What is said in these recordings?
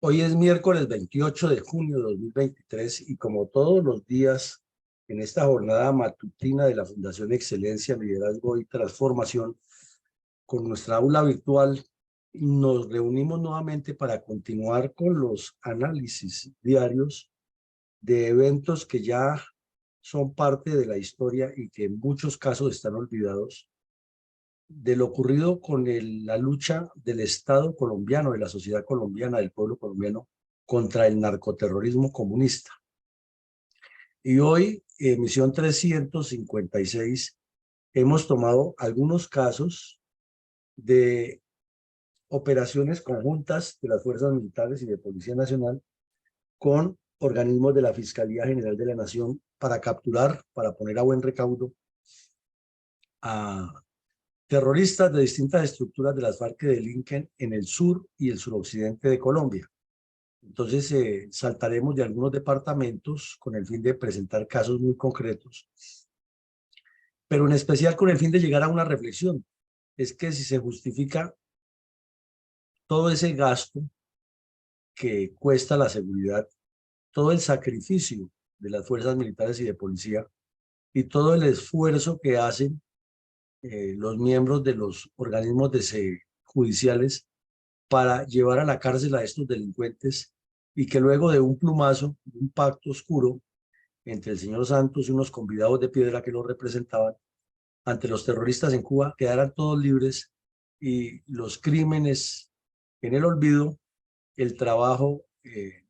Hoy es miércoles 28 de junio de 2023 y como todos los días en esta jornada matutina de la Fundación Excelencia, Liderazgo y Transformación, con nuestra aula virtual, nos reunimos nuevamente para continuar con los análisis diarios de eventos que ya son parte de la historia y que en muchos casos están olvidados, de lo ocurrido con la lucha del Estado colombiano, de la sociedad colombiana, del pueblo colombiano, contra el narcoterrorismo comunista. Y hoy, emisión 356, hemos tomado algunos casos de operaciones conjuntas de las fuerzas militares y de Policía Nacional con organismos de la Fiscalía General de la Nación para capturar, para poner a buen recaudo a terroristas de distintas estructuras de las FARC que delinquen en el sur y el suroccidente de Colombia. Entonces, saltaremos de algunos departamentos con el fin de presentar casos muy concretos, pero en especial con el fin de llegar a una reflexión. Es que si se justifica todo ese gasto que cuesta la seguridad, todo el sacrificio de las fuerzas militares y de policía y todo el esfuerzo que hacen los miembros de los organismos judiciales para llevar a la cárcel a estos delincuentes, y que luego de un plumazo, un pacto oscuro entre el señor Santos y unos convidados de piedra que lo representaban ante los terroristas en Cuba, quedaran todos libres y los crímenes en el olvido, el trabajo,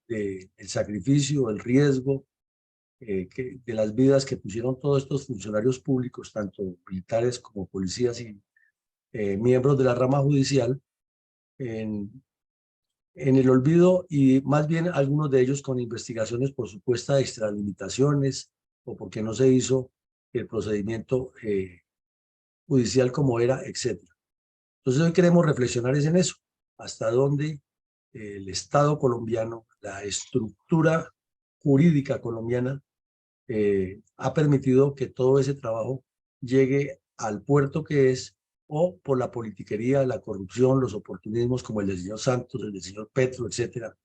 el sacrificio, el riesgo de las vidas que pusieron todos estos funcionarios públicos, tanto militares como policías y miembros de la rama judicial, en el olvido, y más bien algunos de ellos con investigaciones por supuestas extralimitaciones o porque no se hizo el procedimiento judicial como era, etc. Entonces hoy queremos reflexionar es en eso, hasta dónde el Estado colombiano, la estructura jurídica colombiana ha permitido que todo ese trabajo llegue al puerto que es, o por la politiquería, la corrupción, los oportunismos como el del señor Santos, el del señor Petro, etcétera,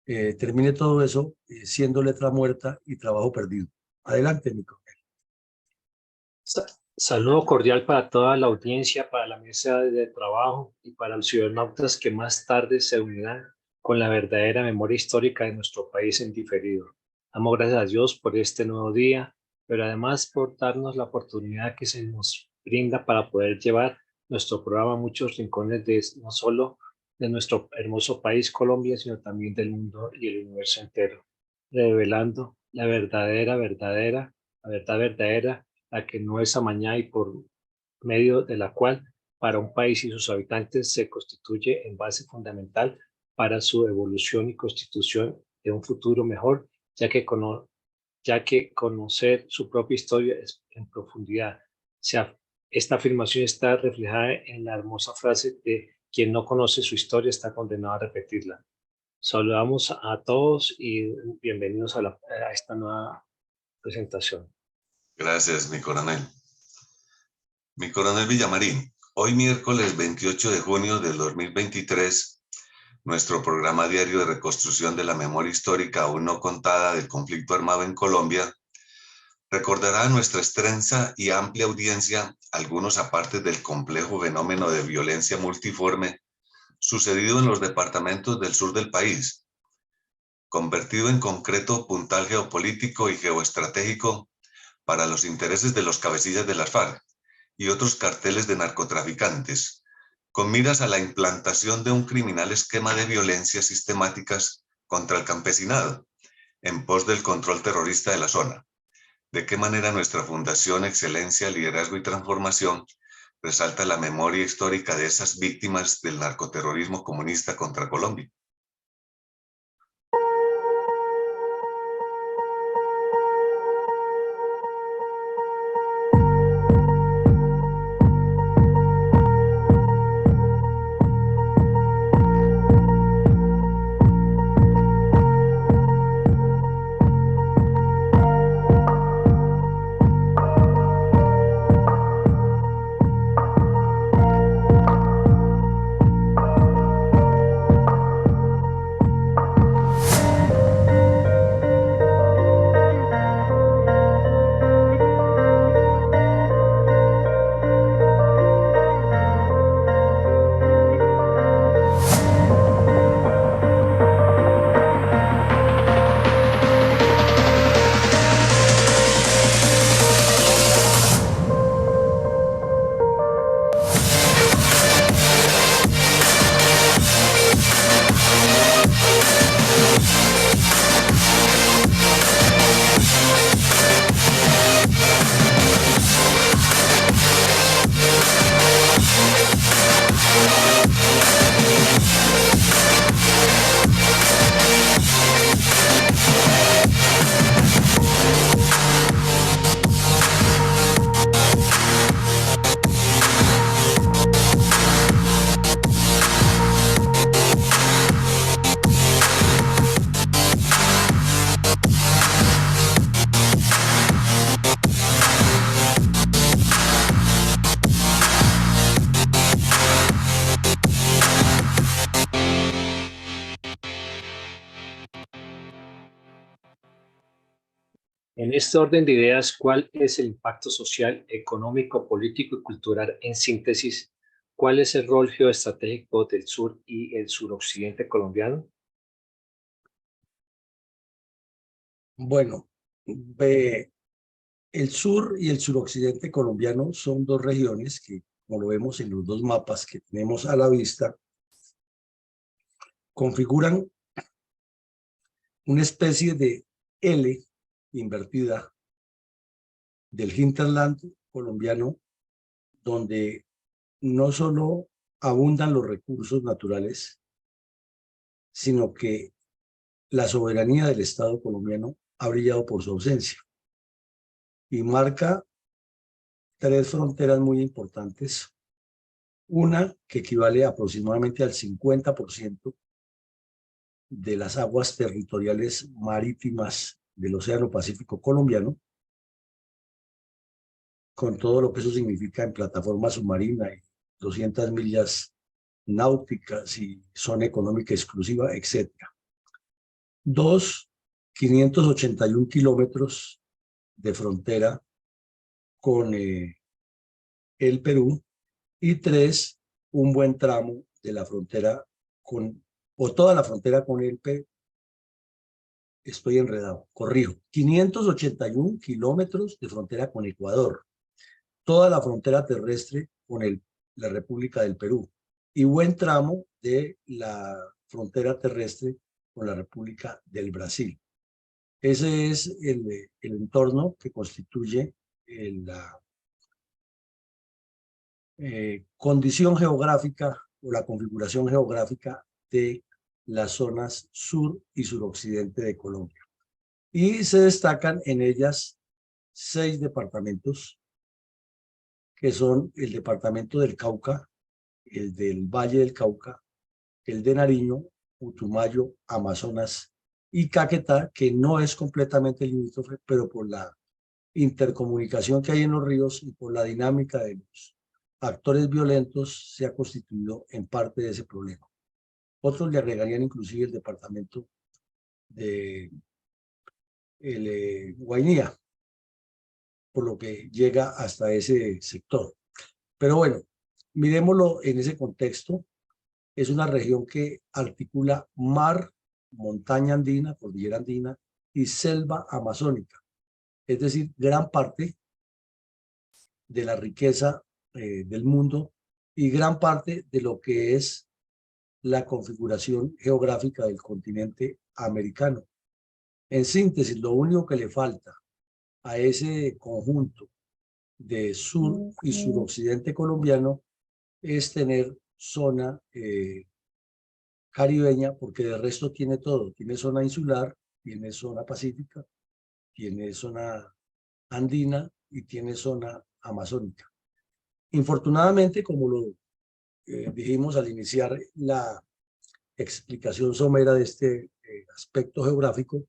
termine todo eso siendo letra muerta y trabajo perdido. Adelante, Nico. Saludo cordial para toda la audiencia, para la mesa de trabajo y para los cibernautas que más tarde se unirán con la verdadera memoria histórica de nuestro país en diferido. Damos gracias a Dios por este nuevo día, pero además por darnos la oportunidad que se nos brinda para poder llevar nuestro programa a muchos rincones no solo de nuestro hermoso país Colombia, sino también del mundo y el universo entero, revelando la verdad verdadera, la que no es amañada y por medio de la cual para un país y sus habitantes se constituye en base fundamental para su evolución y constitución de un futuro mejor, ya que conocer su propia historia es en profundidad. Esta afirmación está reflejada en la hermosa frase de quien no conoce su historia está condenado a repetirla. Saludamos a todos y bienvenidos a esta nueva presentación. Gracias, mi coronel. Mi coronel Villamarín, hoy miércoles 28 de junio del 2023, nuestro programa diario de reconstrucción de la memoria histórica aún no contada del conflicto armado en Colombia recordará a nuestra extensa y amplia audiencia algunos apartes del complejo fenómeno de violencia multiforme sucedido en los departamentos del sur del país, convertido en concreto puntal geopolítico y geoestratégico para los intereses de los cabecillas de las FARC y otros carteles de narcotraficantes, con miras a la implantación de un criminal esquema de violencias sistemáticas contra el campesinado, en pos del control terrorista de la zona. De qué manera nuestra Fundación Excelencia, Liderazgo y Transformación resalta la memoria histórica de esas víctimas del narcoterrorismo comunista contra Colombia. En este orden de ideas, ¿cuál es el impacto social, económico, político y cultural? En síntesis, ¿cuál es el rol geoestratégico del sur y el suroccidente colombiano? Bueno, el sur y el suroccidente colombiano son dos regiones que, como lo vemos en los dos mapas que tenemos a la vista, configuran una especie de L invertida del hinterland colombiano, donde no solo abundan los recursos naturales, sino que la soberanía del Estado colombiano ha brillado por su ausencia y marca tres fronteras muy importantes. Una que equivale aproximadamente al 50% de las aguas territoriales marítimas del Océano Pacífico colombiano, con todo lo que eso significa en plataforma submarina y 200 millas náuticas y zona económica exclusiva, etc. Dos, 581 kilómetros de frontera con el Perú. Y tres, un buen tramo de la frontera con, o toda la frontera con el Perú. Estoy enredado, corrijo. 581 kilómetros de frontera con Ecuador. Toda la frontera terrestre con la República del Perú. Y buen tramo de la frontera terrestre con la República del Brasil. Ese es el entorno que constituye la condición geográfica o la configuración geográfica de las zonas sur y suroccidente de Colombia. Y se destacan en ellas 6 departamentos, que son el departamento del Cauca, el del Valle del Cauca, el de Nariño, Putumayo, Amazonas y Caquetá, que no es completamente limítrofe, pero por la intercomunicación que hay en los ríos y por la dinámica de los actores violentos se ha constituido en parte de ese problema. Otros le agregarían inclusive el departamento de Guainía, por lo que llega hasta ese sector. Pero bueno, miremoslo en ese contexto. Es una región que articula mar, montaña andina, cordillera andina y selva amazónica. Es decir, gran parte de la riqueza del mundo y gran parte de lo que es la configuración geográfica del continente americano. En síntesis, lo único que le falta a ese conjunto de sur y suroccidente colombiano es tener zona caribeña, porque de resto tiene todo. Tiene zona insular, tiene zona pacífica, tiene zona andina y tiene zona amazónica. Infortunadamente, como lo dijimos al iniciar la explicación somera de este aspecto geográfico,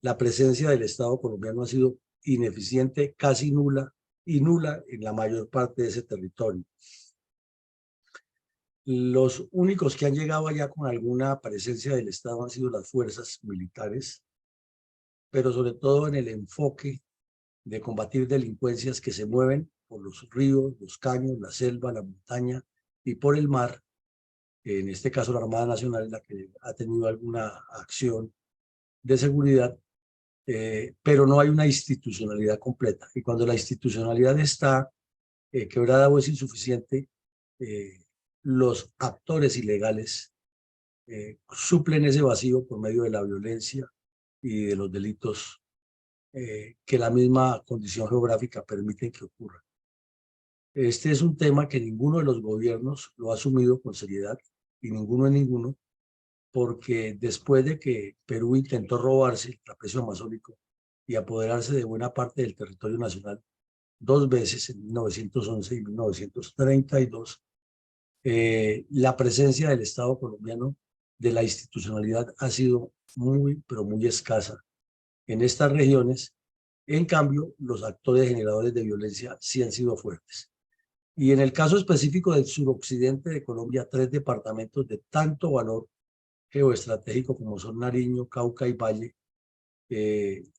la presencia del Estado colombiano ha sido ineficiente, casi nula, y nula en la mayor parte de ese territorio. Los únicos que han llegado allá con alguna presencia del Estado han sido las fuerzas militares, pero sobre todo en el enfoque de combatir delincuencias que se mueven por los ríos, los caños, la selva, la montaña y por el mar. En este caso la Armada Nacional es la que ha tenido alguna acción de seguridad, pero no hay una institucionalidad completa. Y cuando la institucionalidad está quebrada o es insuficiente, los actores ilegales suplen ese vacío por medio de la violencia y de los delitos que la misma condición geográfica permite que ocurran. Este es un tema que ninguno de los gobiernos lo ha asumido con seriedad y ninguno, porque después de que Perú intentó robarse el trapecio amazónico y apoderarse de buena parte del territorio nacional 2 veces, en 1911 y 1932, la presencia del Estado colombiano, de la institucionalidad, ha sido muy, pero muy escasa en estas regiones. En cambio, los actores generadores de violencia sí han sido fuertes. Y en el caso específico del suroccidente de Colombia, 3 departamentos de tanto valor geoestratégico como son Nariño, Cauca y Valle,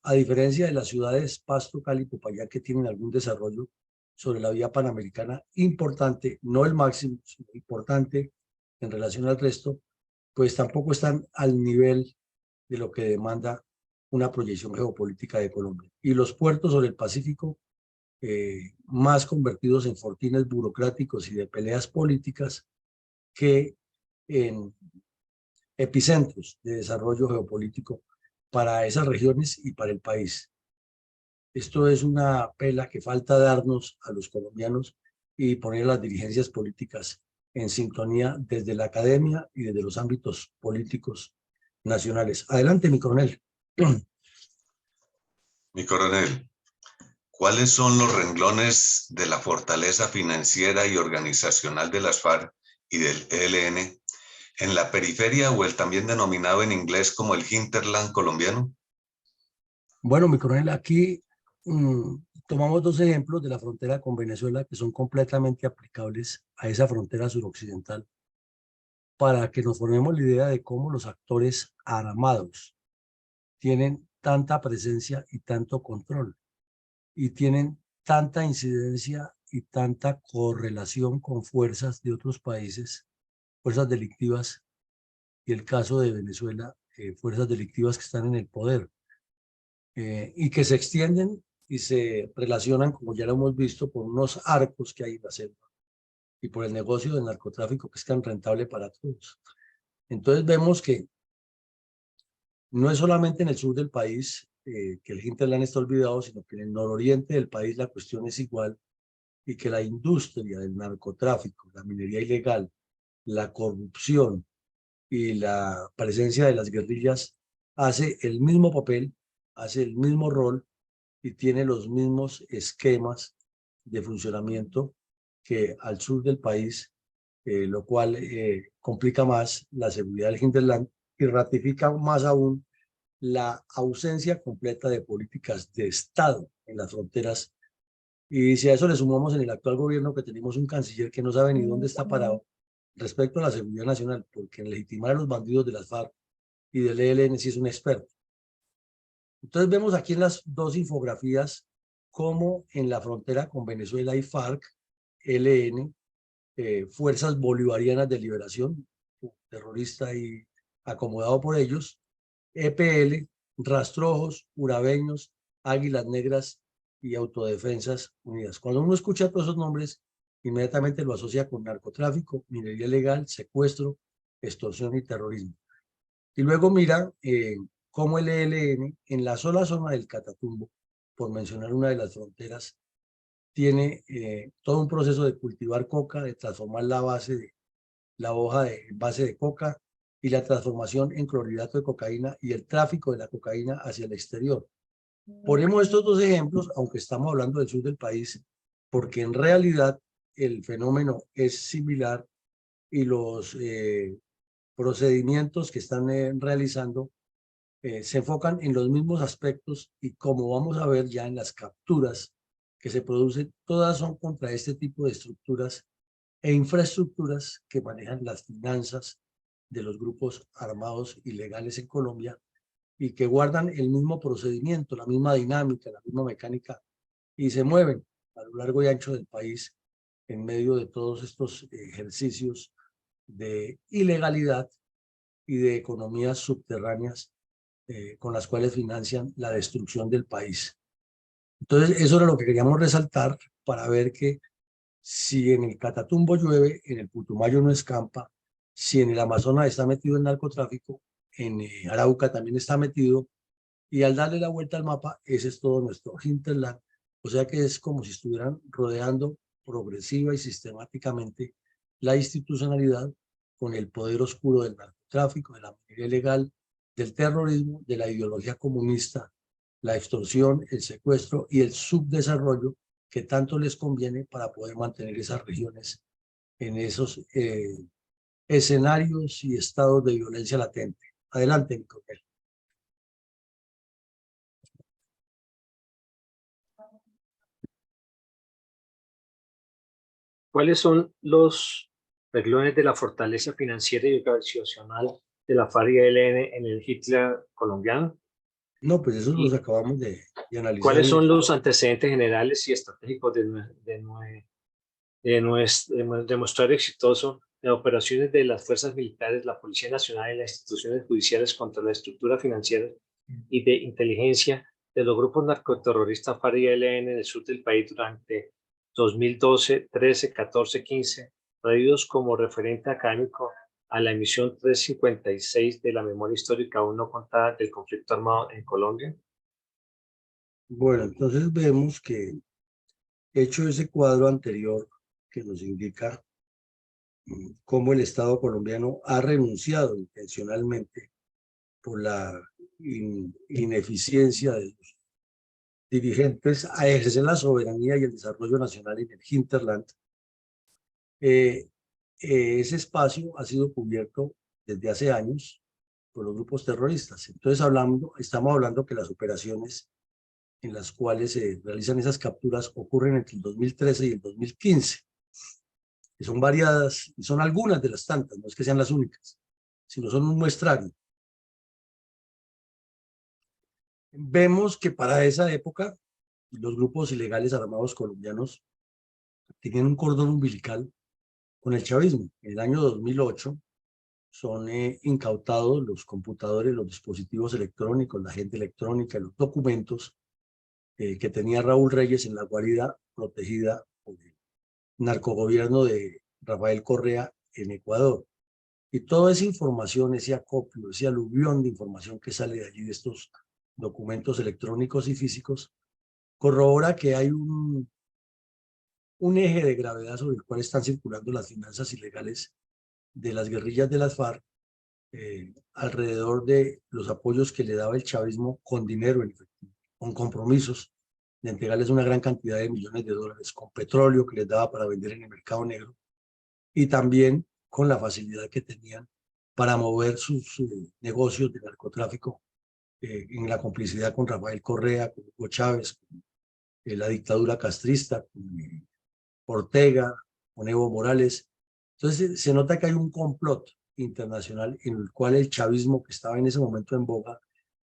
A diferencia de las ciudades Pasto, Cali, Popayán, que tienen algún desarrollo sobre la vía panamericana importante, no el máximo, sino importante en relación al resto, pues tampoco están al nivel de lo que demanda una proyección geopolítica de Colombia. Y los puertos sobre el Pacífico, más convertidos en fortines burocráticos y de peleas políticas que en epicentros de desarrollo geopolítico para esas regiones y para el país. Esto es una pela que falta darnos a los colombianos y poner a las dirigencias políticas en sintonía desde la academia y desde los ámbitos políticos nacionales. Adelante, mi coronel. Mi coronel, ¿cuáles son los renglones de la fortaleza financiera y organizacional de las FARC y del ELN en la periferia o el también denominado en inglés como el hinterland colombiano? Bueno, mi coronel, aquí tomamos dos ejemplos de la frontera con Venezuela que son completamente aplicables a esa frontera suroccidental para que nos formemos la idea de cómo los actores armados tienen tanta presencia y tanto control y tienen tanta incidencia y tanta correlación con fuerzas de otros países, fuerzas delictivas, y el caso de Venezuela, fuerzas delictivas que están en el poder y que se extienden y se relacionan, como ya lo hemos visto, por unos arcos que hay en la selva y por el negocio del narcotráfico que es tan rentable para todos. Entonces vemos que no es solamente en el sur del país que el hinterland está olvidado, sino que en el nororiente del país la cuestión es igual y que la industria del narcotráfico, la minería ilegal, la corrupción y la presencia de las guerrillas hace el mismo papel, hace el mismo rol y tiene los mismos esquemas de funcionamiento que al sur del país, lo cual complica más la seguridad del hinterland y ratifica más aún la ausencia completa de políticas de Estado en las fronteras. Y si a eso le sumamos en el actual gobierno que tenemos un canciller que no sabe ni dónde está parado respecto a la seguridad nacional, porque en legitimar a los bandidos de las FARC y del ELN sí es un experto. Entonces vemos aquí en las dos infografías cómo en la frontera con Venezuela hay FARC, ELN, Fuerzas Bolivarianas de Liberación, terrorista y acomodado por ellos, EPL, Rastrojos, Urabeños, Águilas Negras y Autodefensas Unidas. Cuando uno escucha todos esos nombres, inmediatamente lo asocia con narcotráfico, minería ilegal, secuestro, extorsión y terrorismo. Y luego mira cómo el ELN, en la sola zona del Catatumbo, por mencionar una de las fronteras, tiene todo un proceso de cultivar coca, de transformar la hoja de base de coca y la transformación en clorhidrato de cocaína y el tráfico de la cocaína hacia el exterior. Ponemos estos dos ejemplos, aunque estamos hablando del sur del país, porque en realidad el fenómeno es similar y los procedimientos que están realizando se enfocan en los mismos aspectos y como vamos a ver ya en las capturas que se producen, todas son contra este tipo de estructuras e infraestructuras que manejan las finanzas de los grupos armados ilegales en Colombia y que guardan el mismo procedimiento, la misma dinámica, la misma mecánica y se mueven a lo largo y ancho del país en medio de todos estos ejercicios de ilegalidad y de economías subterráneas con las cuales financian la destrucción del país. Entonces, eso era lo que queríamos resaltar para ver que si en el Catatumbo llueve, en el Putumayo no escampa, si en el Amazonas está metido el narcotráfico, en Arauca también está metido, y al darle la vuelta al mapa, ese es todo nuestro hinterland, o sea que es como si estuvieran rodeando progresiva y sistemáticamente la institucionalidad con el poder oscuro del narcotráfico, de la minería ilegal, del terrorismo, de la ideología comunista, la extorsión, el secuestro y el subdesarrollo que tanto les conviene para poder mantener esas regiones en esos escenarios y estados de violencia latente. Adelante, mi coronel. ¿Cuáles son los renglones de la fortaleza financiera y organizacional de la FARC y ELN en el Hitler colombiano? No, pues eso los ¿Y acabamos de analizar cuáles y son los antecedentes generales y estratégicos de mostrar exitoso las operaciones de las fuerzas militares, la Policía Nacional y las instituciones judiciales contra la estructura financiera y de inteligencia de los grupos narcoterroristas FARC y ELN en el sur del país durante 2012, 13, 14, 15, traídos como referente académico a la emisión 356 de la memoria histórica aún no contada del conflicto armado en Colombia? bueno, entonces vemos que hecho ese cuadro anterior que nos indica cómo el Estado colombiano ha renunciado intencionalmente por la ineficiencia de los dirigentes a ejercer la soberanía y el desarrollo nacional en el hinterland, eh, ese espacio ha sido cubierto desde hace años por los grupos terroristas. Entonces estamos hablando que las operaciones en las cuales se realizan esas capturas ocurren entre el 2013 y el 2015, que son variadas, y son algunas de las tantas, no es que sean las únicas, sino son un muestrario. Vemos que para esa época los grupos ilegales armados colombianos tenían un cordón umbilical con el chavismo. En el año 2008 son incautados los computadores, los dispositivos electrónicos, la agenda electrónica, los documentos que tenía Raúl Reyes en la guarida protegida por el narcogobierno de Rafael Correa en Ecuador. Y toda esa información, ese acopio, ese aluvión de información que sale de allí, de estos documentos electrónicos y físicos, corrobora que hay un eje de gravedad sobre el cual están circulando las finanzas ilegales de las guerrillas de las FARC alrededor de los apoyos que le daba el chavismo con dinero en efectivo, con compromisos de entregarles una gran cantidad de millones de dólares, con petróleo que les daba para vender en el mercado negro y también con la facilidad que tenían para mover sus negocios de narcotráfico en la complicidad con Rafael Correa, con Hugo Chávez, con la dictadura castrista, con Ortega, con Evo Morales. Entonces se nota que hay un complot internacional en el cual el chavismo que estaba en ese momento en boga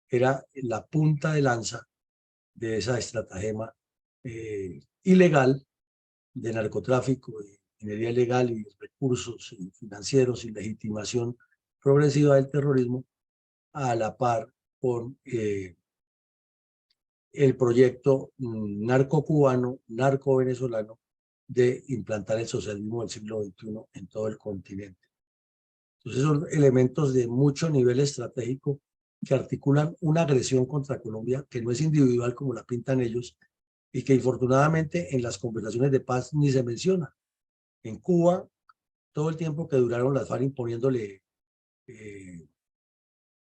era la punta de lanza de esa estratagema ilegal de narcotráfico, de minería ilegal y recursos financieros y legitimación progresiva del terrorismo a la par con el proyecto narco-cubano, narco-venezolano de implantar el socialismo del siglo XXI en todo el continente. Entonces son elementos de mucho nivel estratégico que articulan una agresión contra Colombia que no es individual como la pintan ellos y que infortunadamente en las conversaciones de paz ni se menciona. En Cuba, todo el tiempo que duraron las FARC imponiéndole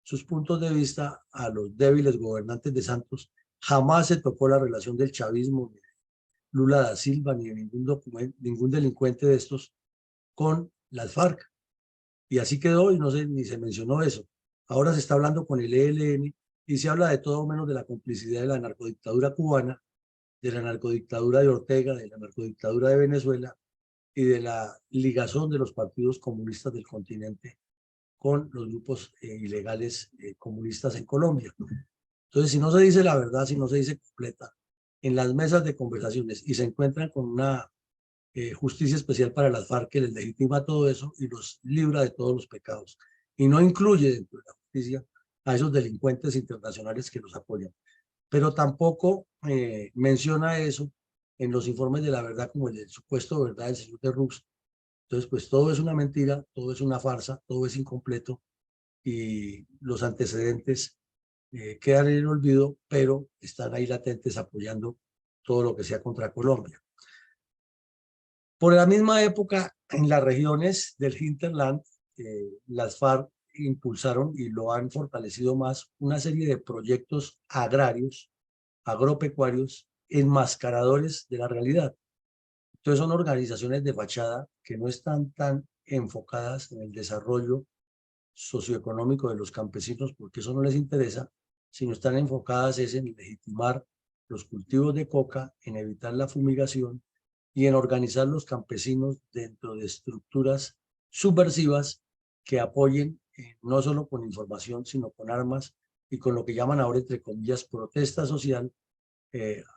sus puntos de vista a los débiles gobernantes de Santos, jamás se tocó la relación del chavismo, ni de Lula da Silva, ni de ningún delincuente de estos con las FARC. Y así quedó y no se, ni se mencionó eso. Ahora se está hablando con el ELN y se habla de todo menos de la complicidad de la narcodictadura cubana, de la narcodictadura de Ortega, de la narcodictadura de Venezuela y de la ligazón de los partidos comunistas del continente con los grupos ilegales comunistas en Colombia. Entonces, si no se dice la verdad, si no se dice completa, en las mesas de conversaciones y se encuentran con una justicia especial para las FARC que les legitima todo eso y los libra de todos los pecados, y no incluye dentro de la justicia a esos delincuentes internacionales que los apoyan. Pero tampoco menciona eso en los informes de la verdad, como el del supuesto verdad del señor de Rux. Entonces, pues todo es una mentira, todo es una farsa, todo es incompleto y los antecedentes quedan en el olvido, pero están ahí latentes apoyando todo lo que sea contra Colombia. Por la misma época, en las regiones del hinterland, las FARC impulsaron y lo han fortalecido más una serie de proyectos agrarios, agropecuarios, enmascaradores de la realidad. Entonces son organizaciones de fachada que no están tan enfocadas en el desarrollo socioeconómico de los campesinos, porque eso no les interesa, sino están enfocadas es en legitimar los cultivos de coca, en evitar la fumigación y en organizar los campesinos dentro de estructuras subversivas que apoyen no solo con información, sino con armas y con lo que llaman ahora, entre comillas, protesta social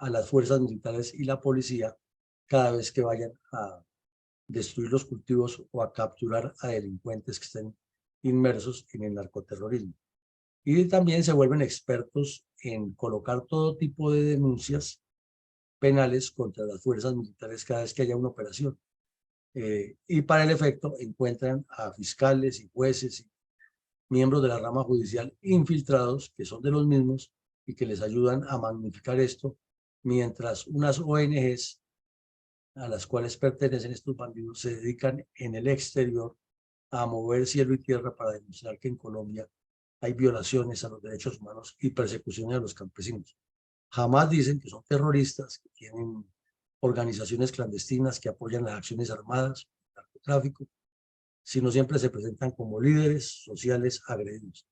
a las fuerzas militares y la policía cada vez que vayan a destruir los cultivos o a capturar a delincuentes que estén inmersos en el narcoterrorismo. Y también se vuelven expertos en colocar todo tipo de denuncias penales contra las fuerzas militares cada vez que haya una operación. Y para el efecto encuentran a fiscales y jueces y miembros de la rama judicial infiltrados, que son de los mismos y que les ayudan a magnificar esto, mientras unas ONGs a las cuales pertenecen estos bandidos se dedican en el exterior a mover cielo y tierra para demostrar que en Colombia hay violaciones a los derechos humanos y persecuciones a los campesinos. Jamás dicen que son terroristas, que tienen organizaciones clandestinas que apoyan las acciones armadas, el narcotráfico, sino siempre se presentan como líderes sociales agredidos.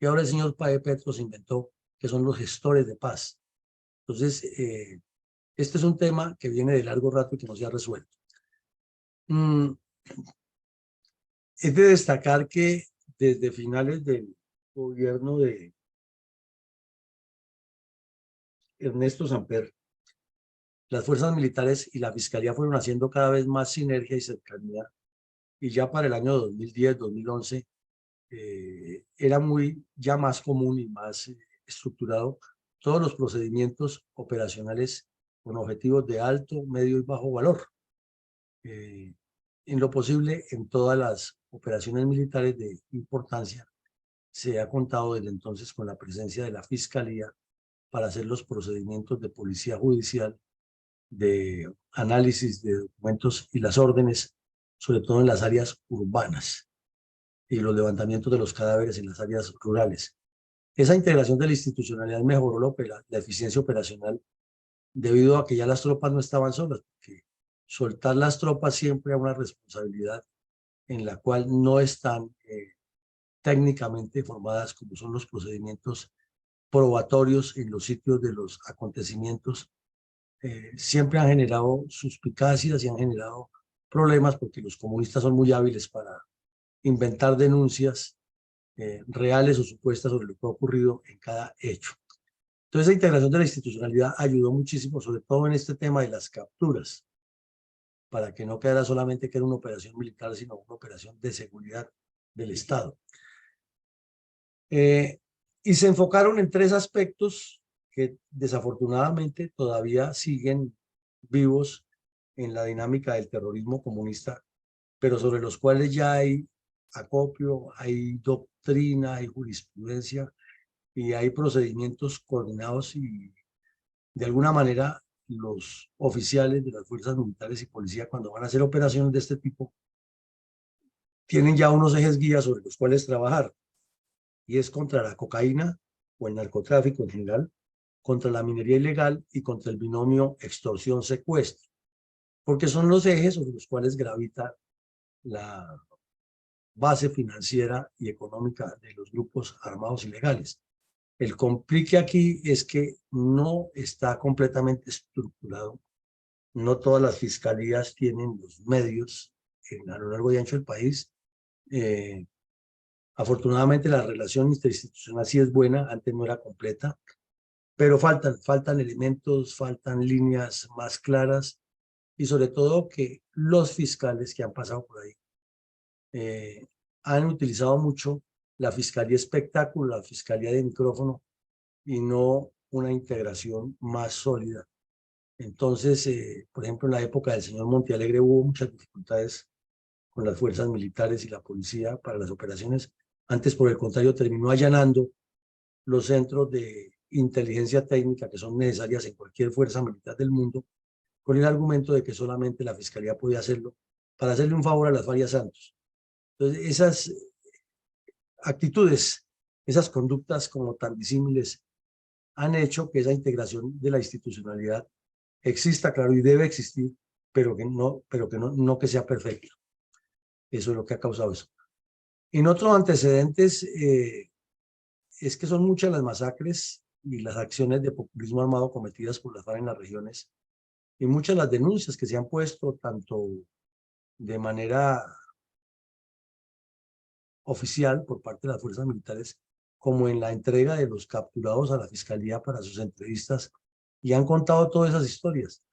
Y ahora el señor Pae Petros inventó que son los gestores de paz. Entonces, este es un tema que viene de largo rato y que no se ha resuelto. Es de destacar que desde finales del gobierno de Ernesto Samper, las fuerzas militares y la fiscalía fueron haciendo cada vez más sinergia y cercanía, y ya para el año 2010, 2011, era ya más común y más estructurado todos los procedimientos operacionales con objetivos de alto, medio y bajo valor. En lo posible, en todas las operaciones militares de importancia, se ha contado desde entonces con la presencia de la Fiscalía para hacer los procedimientos de policía judicial, de análisis de documentos y las órdenes, sobre todo en las áreas urbanas y los levantamientos de los cadáveres en las áreas rurales. Esa integración de la institucionalidad mejoró la eficiencia operacional debido a que ya las tropas no estaban solas, porque soltar las tropas siempre a una responsabilidad en la cual no están técnicamente formadas como son los procedimientos probatorios en los sitios de los acontecimientos, siempre han generado suspicacias y han generado problemas porque los comunistas son muy hábiles para inventar denuncias reales o supuestas sobre lo que ha ocurrido en cada hecho. Entonces, la integración de la institucionalidad ayudó muchísimo, sobre todo en este tema de las capturas, para que no quedara solamente que era una operación militar, sino una operación de seguridad del Estado. Y se enfocaron en 3 aspectos que desafortunadamente todavía siguen vivos en la dinámica del terrorismo comunista, pero sobre los cuales ya hay acopio, hay doctrina, hay jurisprudencia y hay procedimientos coordinados, y de alguna manera los oficiales de las fuerzas militares y policía, cuando van a hacer operaciones de este tipo, tienen ya unos ejes guías sobre los cuales trabajar, y es contra la cocaína o el narcotráfico en general, contra la minería ilegal y contra el binomio extorsión-secuestro, porque son los ejes sobre los cuales gravita la base financiera y económica de los grupos armados ilegales. El complique aquí es que no está completamente estructurado. No todas las fiscalías tienen los medios a lo largo y ancho del país. Afortunadamente la relación interinstitucional sí es buena, antes no era completa, pero faltan elementos, faltan líneas más claras, y sobre todo que los fiscales que han pasado por ahí han utilizado mucho la fiscalía espectáculo, la fiscalía de micrófono, y no una integración más sólida. Entonces, por ejemplo, en la época del señor Montealegre hubo muchas dificultades con las fuerzas militares y la policía para las operaciones. Antes, por el contrario, terminó allanando los centros de inteligencia técnica que son necesarias en cualquier fuerza militar del mundo, con el argumento de que solamente la fiscalía podía hacerlo para hacerle un favor a las varias Santos. Entonces, esas actitudes, esas conductas como tan disímiles, han hecho que esa integración de la institucionalidad exista, claro, y debe existir, pero que no que sea perfecta. Eso es lo que ha causado eso. En otros antecedentes, es que son muchas las masacres y las acciones de populismo armado cometidas por las FARC en las regiones, y muchas las denuncias que se han puesto tanto de manera oficial por parte de las fuerzas militares como en la entrega de los capturados a la fiscalía para sus entrevistas, y han contado todas esas historias.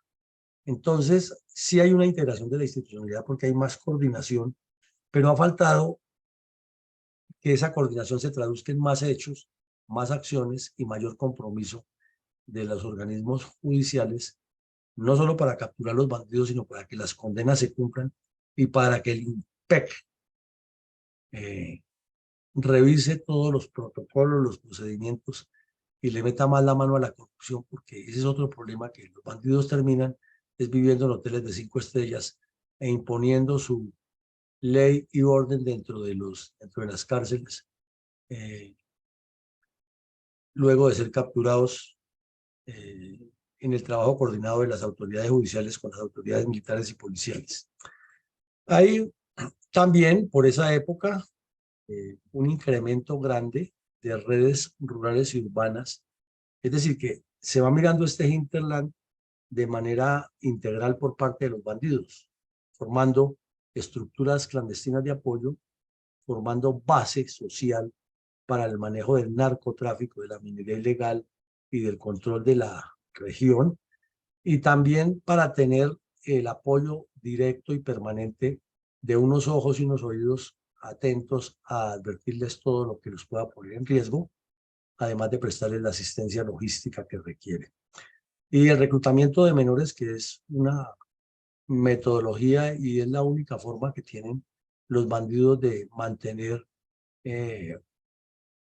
Entonces, sí hay una integración de la institucionalidad porque hay más coordinación, pero ha faltado que esa coordinación se traduzca en más hechos, más acciones y mayor compromiso de los organismos judiciales, no solo para capturar los bandidos, sino para que las condenas se cumplan y para que el INPEC revise todos los protocolos, los procedimientos y le meta más la mano a la corrupción, porque ese es otro problema, que los bandidos terminan es viviendo en hoteles de 5 estrellas e imponiendo su ley y orden dentro de las cárceles, luego de ser capturados en el trabajo coordinado de las autoridades judiciales con las autoridades militares y policiales. Hay también, por esa época, un incremento grande de redes rurales y urbanas, es decir, que se va mirando este hinterland de manera integral por parte de los bandidos, formando estructuras clandestinas de apoyo, formando base social para el manejo del narcotráfico, de la minería ilegal y del control de la región, y también para tener el apoyo directo y permanente de unos ojos y unos oídos atentos a advertirles todo lo que los pueda poner en riesgo, además de prestarles la asistencia logística que requiere. Y el reclutamiento de menores, que es una metodología y es la única forma que tienen los bandidos de mantener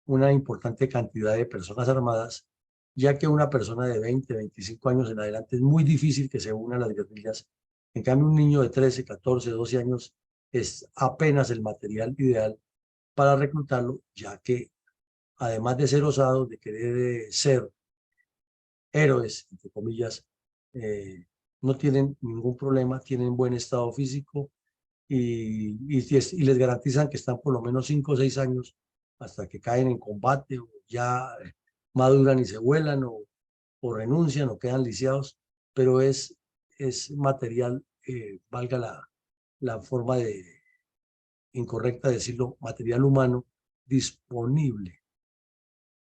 una importante cantidad de personas armadas, ya que una persona de 20, 25 años en adelante es muy difícil que se una a las guerrillas. En cambio, un niño de 13, 14, 12 años es apenas el material ideal para reclutarlo, ya que además de ser osados, de querer ser héroes, entre comillas, no tienen ningún problema, tienen buen estado físico y les garantizan que están por lo menos 5 o 6 años hasta que caen en combate o ya maduran y se vuelan o renuncian o quedan lisiados, pero es material, valga la forma incorrecta de decirlo, material humano disponible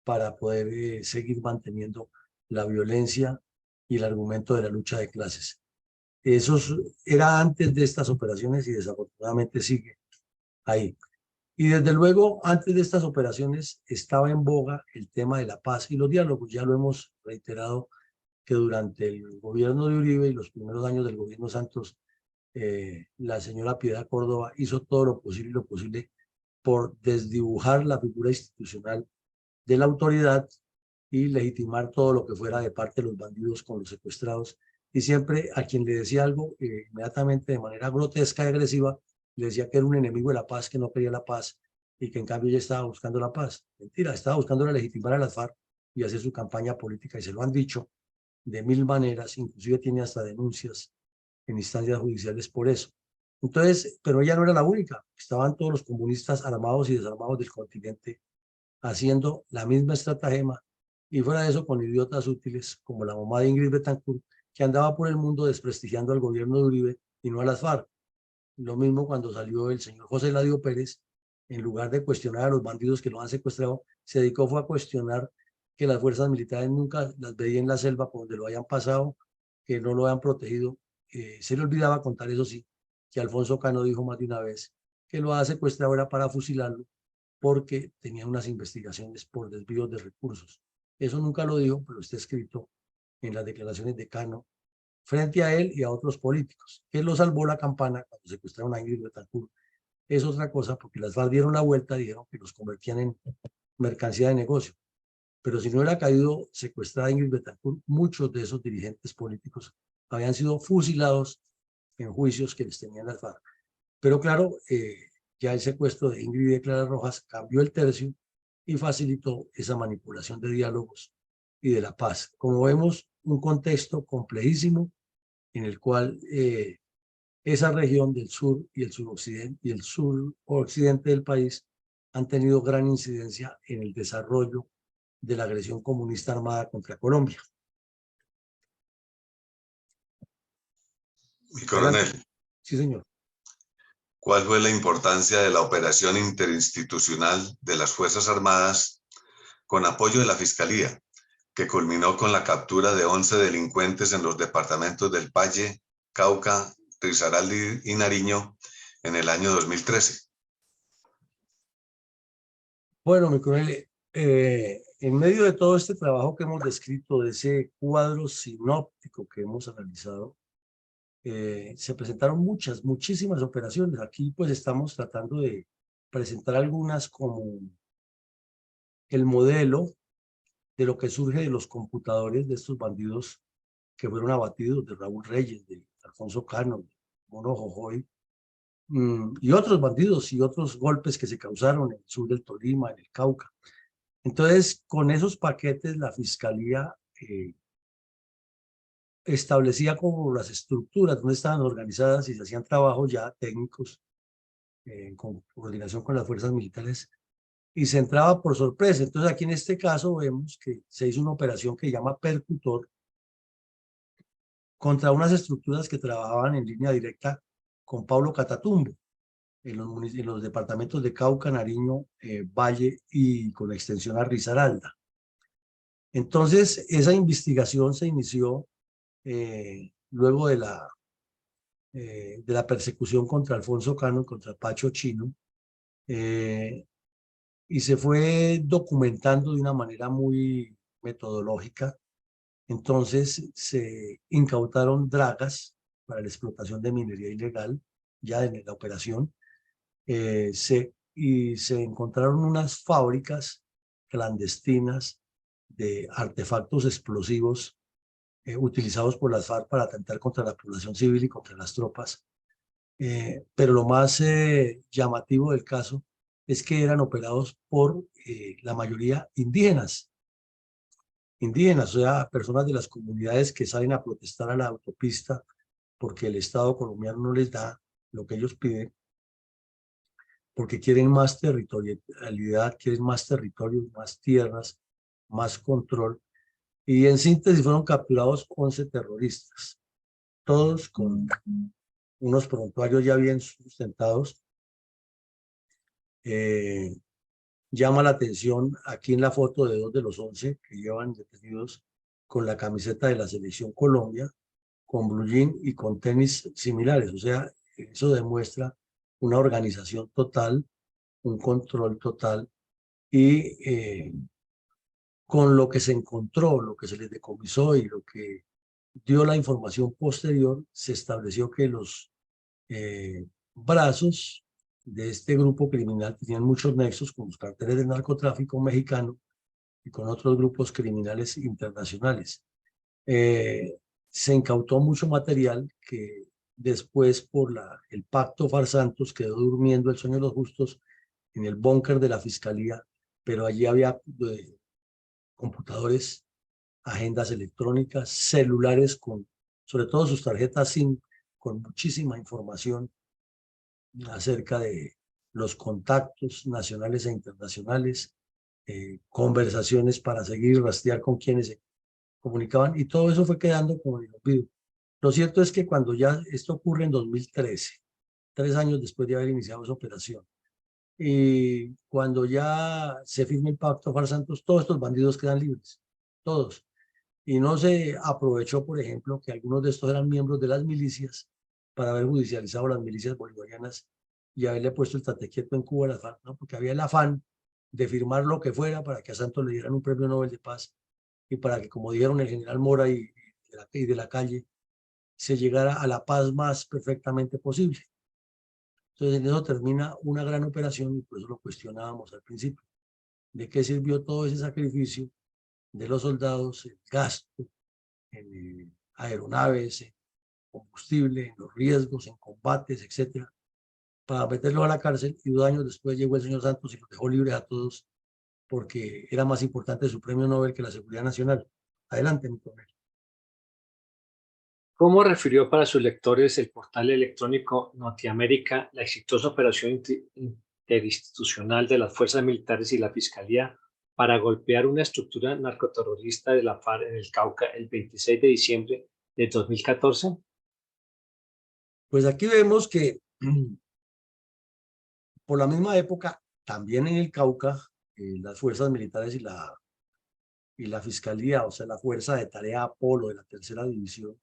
para poder seguir manteniendo la violencia y el argumento de la lucha de clases. Eso era antes de estas operaciones y desafortunadamente sigue ahí. Y desde luego, antes de estas operaciones estaba en boga el tema de la paz y los diálogos. Ya lo hemos reiterado que durante el gobierno de Uribe y los primeros años del gobierno Santos, la señora Piedad Córdoba hizo todo lo posible y lo posible por desdibujar la figura institucional de la autoridad y legitimar todo lo que fuera de parte de los bandidos con los secuestrados. Y siempre a quien le decía algo, inmediatamente de manera grotesca y agresiva, le decía que era un enemigo de la paz, que no quería la paz y que en cambio ella estaba buscando la paz. Mentira, estaba buscando legitimar a las FARC y hacer su campaña política, y se lo han dicho de 1000 maneras, inclusive tiene hasta denuncias en instancias judiciales por eso. Entonces, pero ella no era la única, estaban todos los comunistas armados y desarmados del continente haciendo la misma estratagema, y fuera de eso con idiotas útiles como la mamá de Ingrid Betancourt, que andaba por el mundo desprestigiando al gobierno de Uribe y no a las FARC. Lo mismo cuando salió el señor José Eladio Pérez, en lugar de cuestionar a los bandidos que lo han secuestrado, se dedicó fue a cuestionar que las fuerzas militares nunca las veía en la selva por donde lo hayan pasado, que no lo hayan protegido. Se le olvidaba contar, eso sí, que Alfonso Cano dijo más de una vez que lo ha secuestrado era para fusilarlo porque tenía unas investigaciones por desvíos de recursos. Eso nunca lo dijo, pero está escrito en las declaraciones de Cano frente a él y a otros políticos. Que lo salvó la campana cuando secuestraron a Ingrid Betancourt es otra cosa, porque las FARC dieron la vuelta, dijeron que los convertían en mercancía de negocio. Pero si no hubiera caído secuestrada Ingrid Betancourt, muchos de esos dirigentes políticos habían sido fusilados en juicios que les tenían las FARC. Pero claro, ya el secuestro de Ingrid y de Clara Rojas cambió el tercio y facilitó esa manipulación de diálogos y de la paz. Como vemos, un contexto complejísimo en el cual esa región del sur y el suroccidente y el suroccidente del país han tenido gran incidencia en el desarrollo de la agresión comunista armada contra Colombia. Mi coronel. Sí, señor. ¿Cuál fue la importancia de la operación interinstitucional de las Fuerzas Armadas con apoyo de la Fiscalía, que culminó con la captura de 11 delincuentes en los departamentos del Valle, Cauca, Risaralda y Nariño en el año 2013. Bueno, mi coronel, en medio de todo este trabajo que hemos descrito, de ese cuadro sinóptico que hemos analizado, se presentaron muchísimas operaciones. Aquí pues estamos tratando de presentar algunas como el modelo de lo que surge de los computadores de estos bandidos que fueron abatidos, de Raúl Reyes, de Alfonso Cano, de Mono Jojoy, y otros bandidos y otros golpes que se causaron en el sur del Tolima, en el Cauca. Entonces, con esos paquetes, la Fiscalía establecía como las estructuras donde estaban organizadas y se hacían trabajos ya técnicos con coordinación con las fuerzas militares y se entraba por sorpresa. Entonces, aquí en este caso vemos que se hizo una operación que se llama Percutor contra unas estructuras que trabajaban en línea directa con Pablo Catatumbo en los departamentos de Cauca, Nariño, Valle y con extensión a Risaralda. Entonces, esa investigación se inició luego de la persecución contra Alfonso Cano y contra Pacho Chino, y se fue documentando de una manera muy metodológica. Entonces se incautaron dragas para la explotación de minería ilegal, ya en la operación, y se encontraron unas fábricas clandestinas de artefactos explosivos utilizados por las FARC para atentar contra la población civil y contra las tropas. Pero lo más llamativo del caso es que eran operados por la mayoría indígenas, o sea, personas de las comunidades que salen a protestar a la autopista porque el Estado colombiano no les da lo que ellos piden, porque quieren más territorialidad, quieren más territorios, más tierras, más control. Y en síntesis fueron capturados 11 terroristas, todos con unos prontuarios ya bien sustentados. Llama la atención aquí en la foto de 2 de los 11 que llevan detenidos con la camiseta de la Selección Colombia, con blue jean y con tenis similares. O sea, eso demuestra una organización total, un control total y con lo que se encontró, lo que se les decomisó y lo que dio la información posterior, se estableció que los brazos de este grupo criminal tenían muchos nexos con los carteles del narcotráfico mexicano y con otros grupos criminales internacionales. Se incautó mucho material que después por el pacto Farsantos quedó durmiendo el sueño de los justos en el búnker de la Fiscalía, pero allí había computadores, agendas electrónicas, celulares sobre todo sus tarjetas SIM, con muchísima información acerca de los contactos nacionales e internacionales, conversaciones para seguir y rastrear con quienes se comunicaban, y todo eso fue quedando como en el olvido. Lo cierto es que cuando ya esto ocurre en 2013, 3 años después de haber iniciado esa operación, y cuando ya se firma el pacto Farsantos, todos estos bandidos quedan libres, todos. Y no se aprovechó, por ejemplo, que algunos de estos eran miembros de las milicias para haber judicializado las milicias bolivarianas y haberle puesto el tate quieto en Cuba a las FARC, ¿no? Porque había el afán de firmar lo que fuera para que a Santos le dieran un premio Nobel de Paz y para que, como dijeron el general Mora y de la Calle, se llegara a la paz más perfectamente posible. Entonces, en eso termina una gran operación y por eso lo cuestionábamos al principio. ¿De qué sirvió todo ese sacrificio de los soldados, el gasto en aeronaves, en combustible, en los riesgos, en combates, etcétera, para meterlos a la cárcel? Y 2 años después llegó el señor Santos y los dejó libres a todos porque era más importante su premio Nobel que la seguridad nacional. Adelante, mi coronel. ¿Cómo refirió para sus lectores el portal electrónico Norteamérica la exitosa operación interinstitucional de las fuerzas militares y la Fiscalía para golpear una estructura narcoterrorista de la FARC en el Cauca el 26 de diciembre de 2014? Pues aquí vemos que por la misma época, también en el Cauca, las fuerzas militares y la y la Fiscalía, o sea, la Fuerza de Tarea Apolo de la Tercera División,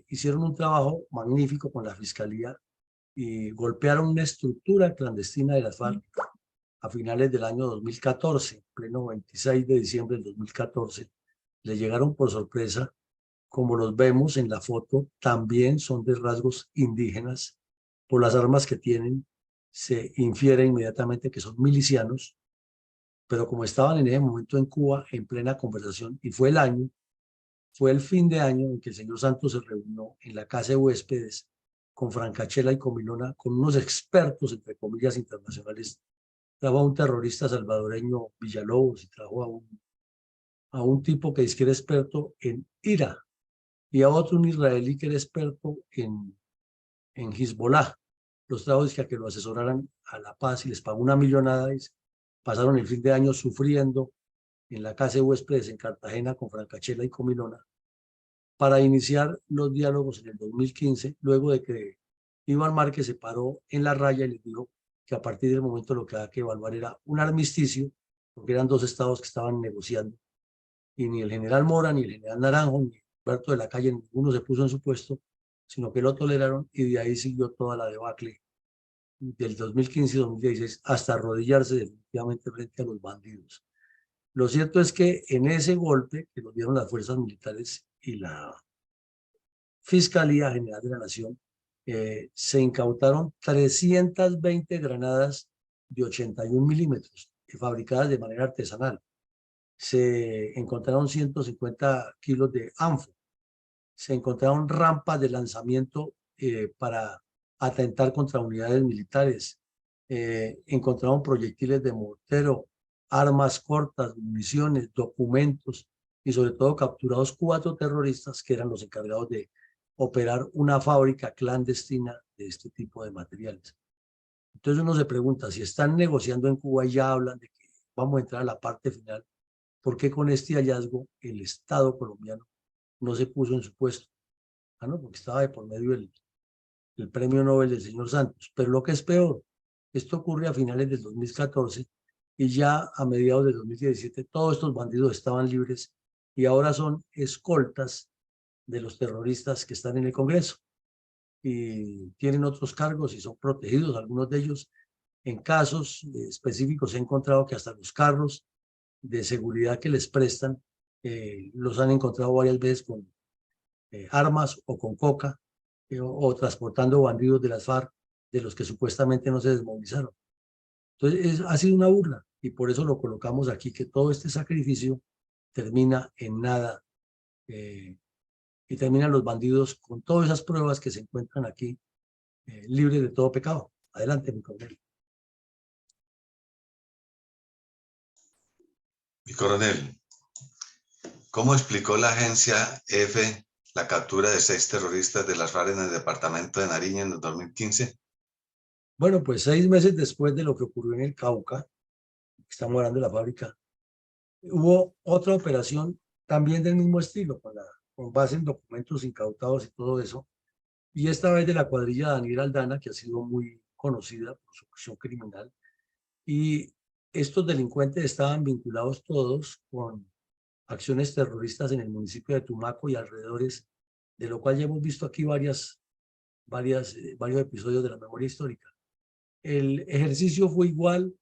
hicieron un trabajo magnífico con la Fiscalía y golpearon una estructura clandestina de las FARC a finales del año 2014, pleno 26 de diciembre del 2014. Le llegaron por sorpresa, como los vemos en la foto, también son de rasgos indígenas. Por las armas que tienen, se infiere inmediatamente que son milicianos, pero como estaban en ese momento en Cuba en plena conversación, y fue el fin de año en que el señor Santos se reunió en la casa de huéspedes con Francachela y Comilona, con unos expertos, entre comillas, internacionales. Trajo a un terrorista salvadoreño, Villalobos, y trajo a un tipo que dice que era experto en IRA, y a otro, un israelí que era experto en Hezbollah. Los trajo a que lo asesoraran a la paz y les pagó una millonada. Y pasaron el fin de año sufriendo en la casa de huéspedes en Cartagena con Francachela y Comilona para iniciar los diálogos en el 2015, luego de que Iván Márquez se paró en la raya y les dijo que a partir del momento lo que había que evaluar era un armisticio, porque eran dos estados que estaban negociando, y ni el general Mora, ni el general Naranjo, ni Alberto de la Calle, ninguno se puso en su puesto, sino que lo toleraron, y de ahí siguió toda la debacle del 2015 y 2016 hasta arrodillarse definitivamente frente a los bandidos. Lo cierto es que en ese golpe que nos dieron las fuerzas militares y la Fiscalía General de la Nación, se incautaron 320 granadas de 81 milímetros fabricadas de manera artesanal. Se encontraron 150 kilos de ANFO. Se encontraron rampas de lanzamiento para atentar contra unidades militares. Encontraron proyectiles de mortero, armas cortas, municiones, documentos y sobre todo capturados 4 terroristas que eran los encargados de operar una fábrica clandestina de este tipo de materiales. Entonces uno se pregunta, si están negociando en Cuba y ya hablan de que vamos a entrar a la parte final, ¿por qué con este hallazgo el Estado colombiano no se puso en su puesto? Ah, no, porque estaba de por medio el premio Nobel del señor Santos. Pero lo que es peor, esto ocurre a finales del 2014 y ya a mediados del 2017 todos estos bandidos estaban libres y ahora son escoltas de los terroristas que están en el Congreso y tienen otros cargos y son protegidos, algunos de ellos. En casos específicos he encontrado que hasta los carros de seguridad que les prestan los han encontrado varias veces con armas o con coca o transportando bandidos de las FARC de los que supuestamente no se desmovilizaron. Entonces ha sido una burla y por eso lo colocamos aquí, que todo este sacrificio termina en nada y terminan los bandidos con todas esas pruebas que se encuentran aquí libres de todo pecado. Adelante, mi coronel. Mi coronel, ¿cómo explicó la agencia EFE la captura de 6 terroristas de las FARC en el departamento de Nariño en el 2015? Bueno, pues 6 meses después de lo que ocurrió en el Cauca, estamos hablando de la fábrica, hubo otra operación también del mismo estilo, con base en documentos incautados y todo eso, y esta vez de la cuadrilla Daniel Aldana, que ha sido muy conocida por su acción criminal, y estos delincuentes estaban vinculados todos con acciones terroristas en el municipio de Tumaco y alrededores, de lo cual ya hemos visto aquí varios episodios de la memoria histórica. El ejercicio fue igual,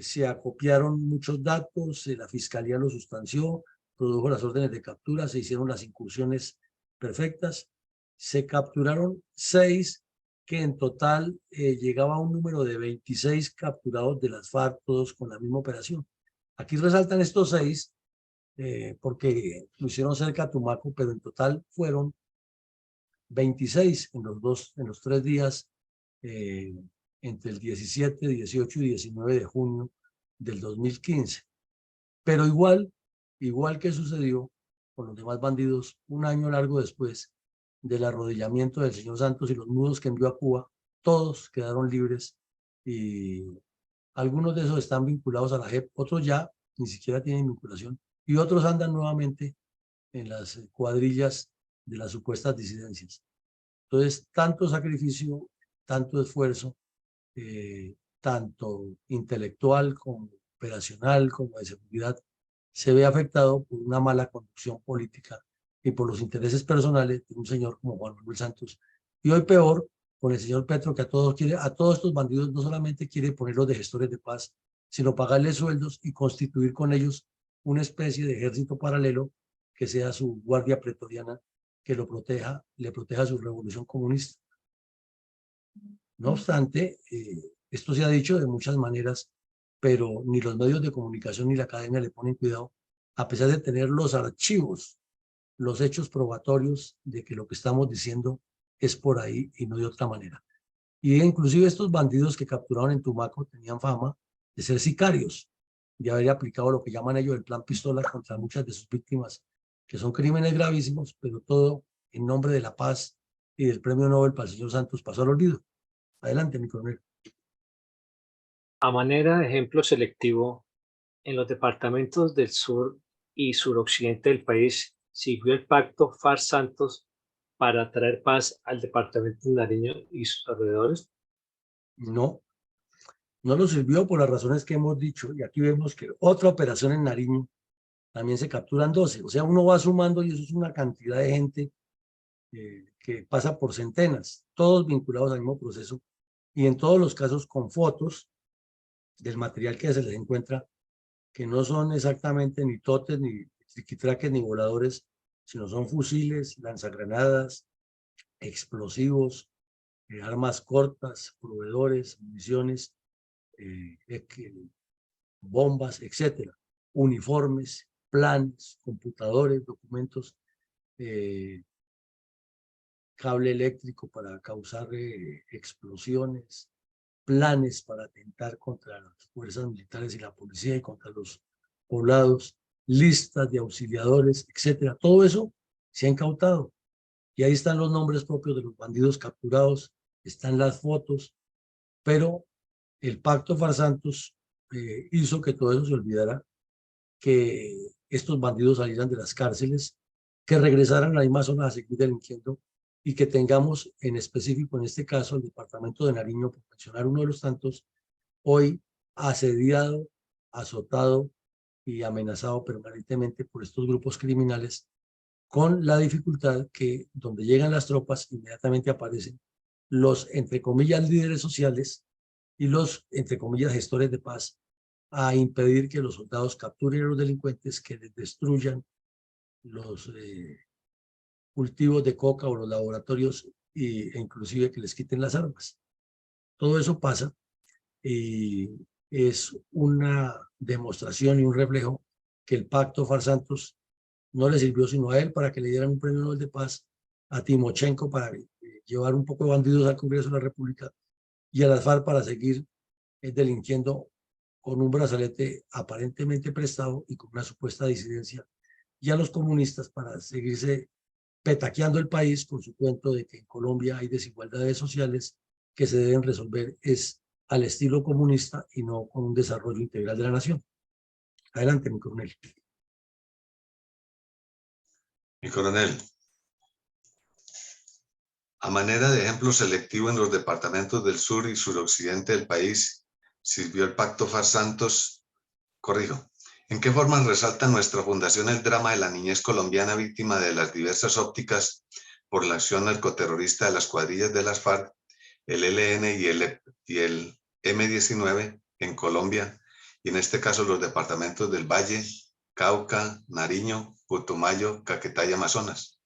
se acopiaron muchos datos, la fiscalía lo sustanció, produjo las órdenes de captura, se hicieron las incursiones perfectas, se capturaron 6, que en total llegaba a un número de 26 capturados de las FARC, todos con la misma operación. Aquí resaltan estos 6 porque lo hicieron cerca a Tumaco, pero en total fueron 26 en los 3 días entre el 17, 18 y 19 de junio del 2015. Pero igual que sucedió con los demás bandidos, un año largo después del arrodillamiento del señor Santos y los nudos que envió a Cuba, todos quedaron libres y algunos de esos están vinculados a la JEP, otros ya ni siquiera tienen vinculación y otros andan nuevamente en las cuadrillas de las supuestas disidencias. Entonces, tanto sacrificio, tanto esfuerzo, tanto intelectual como operacional, como de seguridad, se ve afectado por una mala conducción política y por los intereses personales de un señor como Juan Manuel Santos. Y hoy peor, con el señor Petro, que a todos estos bandidos no solamente quiere ponerlos de gestores de paz, sino pagarles sueldos y constituir con ellos una especie de ejército paralelo que sea su guardia pretoriana, que le proteja su revolución comunista. No obstante, esto se ha dicho de muchas maneras, pero ni los medios de comunicación ni la academia le ponen cuidado, a pesar de tener los archivos, los hechos probatorios de que lo que estamos diciendo es por ahí y no de otra manera. Y inclusive estos bandidos que capturaron en Tumaco tenían fama de ser sicarios, de haber aplicado lo que llaman ellos el plan pistola contra muchas de sus víctimas, que son crímenes gravísimos, pero todo en nombre de la paz y del premio Nobel para el señor Santos pasó al olvido. Adelante, mi coronel. A manera de ejemplo selectivo, en los departamentos del sur y suroccidente del país sirvió el pacto FARC-Santos para traer paz al departamento de Nariño y sus alrededores. No, no lo sirvió por las razones que hemos dicho. Y aquí vemos que otra operación en Nariño también se capturan 12. O sea, uno va sumando y eso es una cantidad de gente que pasa por centenas, todos vinculados al mismo proceso y en todos los casos con fotos del material que se les encuentra, que no son exactamente ni totes, ni triquitraques, ni voladores, sino son fusiles, lanzagranadas, explosivos, armas cortas, proveedores, municiones, bombas, etcétera, uniformes, planes, computadores, documentos, cable eléctrico para causar explosiones, planes para atentar contra las fuerzas militares y la policía y contra los poblados, listas de auxiliadores, etcétera. Todo eso se ha incautado. Y ahí están los nombres propios de los bandidos capturados, están las fotos, pero el pacto FARC-Santos hizo que todo eso se olvidara, que estos bandidos salieran de las cárceles, que regresaran a la misma zona a seguir delinquiendo y que tengamos en específico, en este caso, el departamento de Nariño, por mencionar uno de los tantos, hoy asediado, azotado y amenazado permanentemente por estos grupos criminales, con la dificultad que donde llegan las tropas inmediatamente aparecen los, entre comillas, líderes sociales y los, entre comillas, gestores de paz, a impedir que los soldados capturen a los delincuentes, que les destruyan los cultivos de coca o los laboratorios e inclusive que les quiten las armas. Todo eso pasa y es una demostración y un reflejo que el pacto FARC-Santos no le sirvió sino a él para que le dieran un premio Nobel de Paz, a Timochenko para llevar un poco de bandidos al Congreso de la República y a las FARC para seguir delinquiendo con un brazalete aparentemente prestado y con una supuesta disidencia, y a los comunistas para seguirse petaqueando el país con su cuento de que en Colombia hay desigualdades sociales que se deben resolver es al estilo comunista y no con un desarrollo integral de la nación. Adelante, mi coronel. Mi coronel, a manera de ejemplo selectivo en los departamentos del sur y suroccidente del país, sirvió el pacto FARC-Santos, corrijo. ¿En qué formas resalta nuestra fundación el drama de la niñez colombiana víctima de las diversas ópticas por la acción narcoterrorista de las cuadrillas de las FARC, el ELN y el M-19 en Colombia, y en este caso los departamentos del Valle, Cauca, Nariño, Putumayo, Caquetá y Amazonas?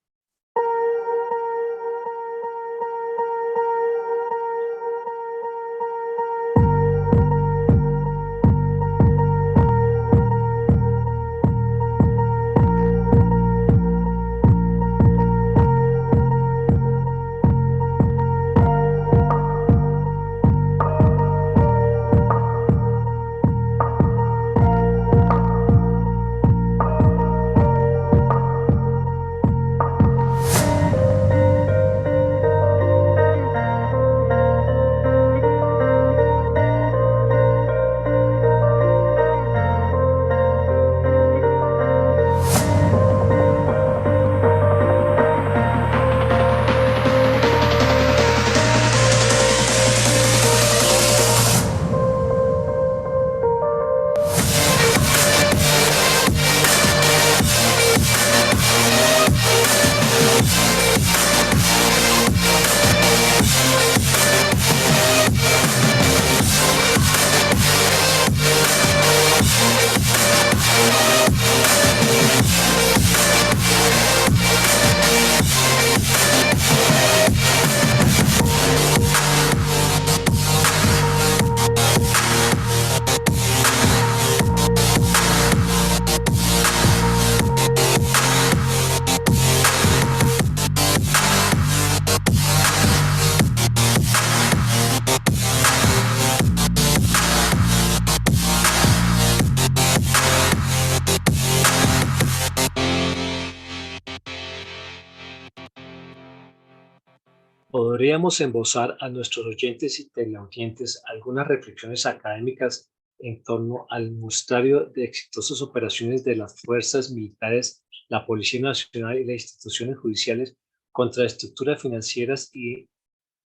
Podríamos embosar a nuestros oyentes y teleaudientes algunas reflexiones académicas en torno al muestrario de exitosas operaciones de las fuerzas militares, la Policía Nacional y las instituciones judiciales contra estructuras financieras y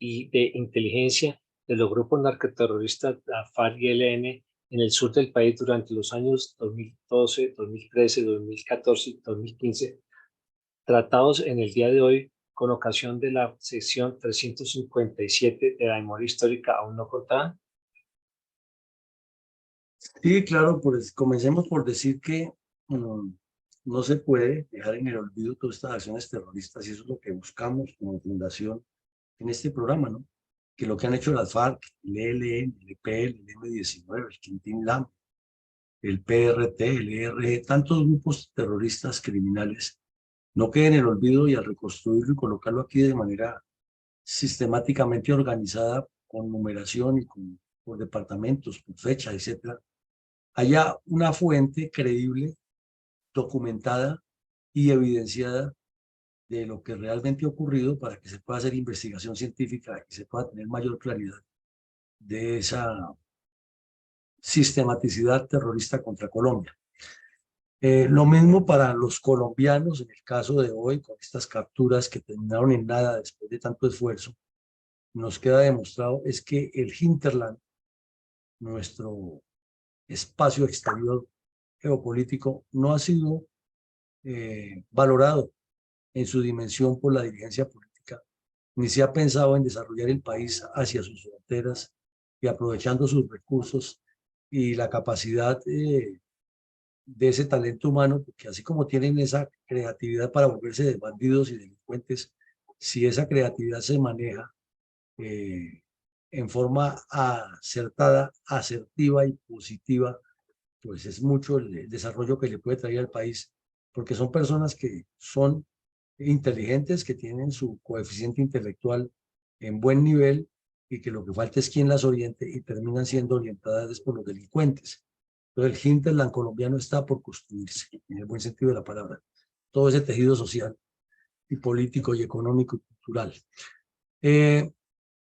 de inteligencia de los grupos narcoterroristas la FARC y ELN en el sur del país durante los años 2012, 2013, 2014 y 2015, tratados en el día de hoy con ocasión de la sección 357 de la memoria histórica aún no contada? Sí, claro, pues comencemos por decir que no se puede dejar en el olvido todas estas acciones terroristas y eso es lo que buscamos como fundación en este programa, ¿no? Que lo que han hecho las FARC, el ELN, el EPL, el M-19, el Quintín Lam, el PRT, el ERG, tantos grupos terroristas criminales, no quede en el olvido y al reconstruirlo y colocarlo aquí de manera sistemáticamente organizada con numeración y por departamentos, por fecha, etcétera, haya una fuente creíble, documentada y evidenciada de lo que realmente ha ocurrido para que se pueda hacer investigación científica y se pueda tener mayor claridad de esa sistematicidad terrorista contra Colombia. Lo mismo para los colombianos en el caso de hoy, con estas capturas que terminaron en nada después de tanto esfuerzo, nos queda demostrado es que el hinterland, nuestro espacio exterior geopolítico, no ha sido valorado en su dimensión por la dirigencia política, ni se ha pensado en desarrollar el país hacia sus fronteras y aprovechando sus recursos y la capacidad de ese talento humano, porque así como tienen esa creatividad para volverse de bandidos y delincuentes, si esa creatividad se maneja en forma acertada, asertiva y positiva, pues es mucho el desarrollo que le puede traer al país, porque son personas que son inteligentes, que tienen su coeficiente intelectual en buen nivel y que lo que falta es quien las oriente y terminan siendo orientadas por los delincuentes. Entonces el hinterland colombiano está por construirse, en el buen sentido de la palabra. Todo ese tejido social y político y económico y cultural.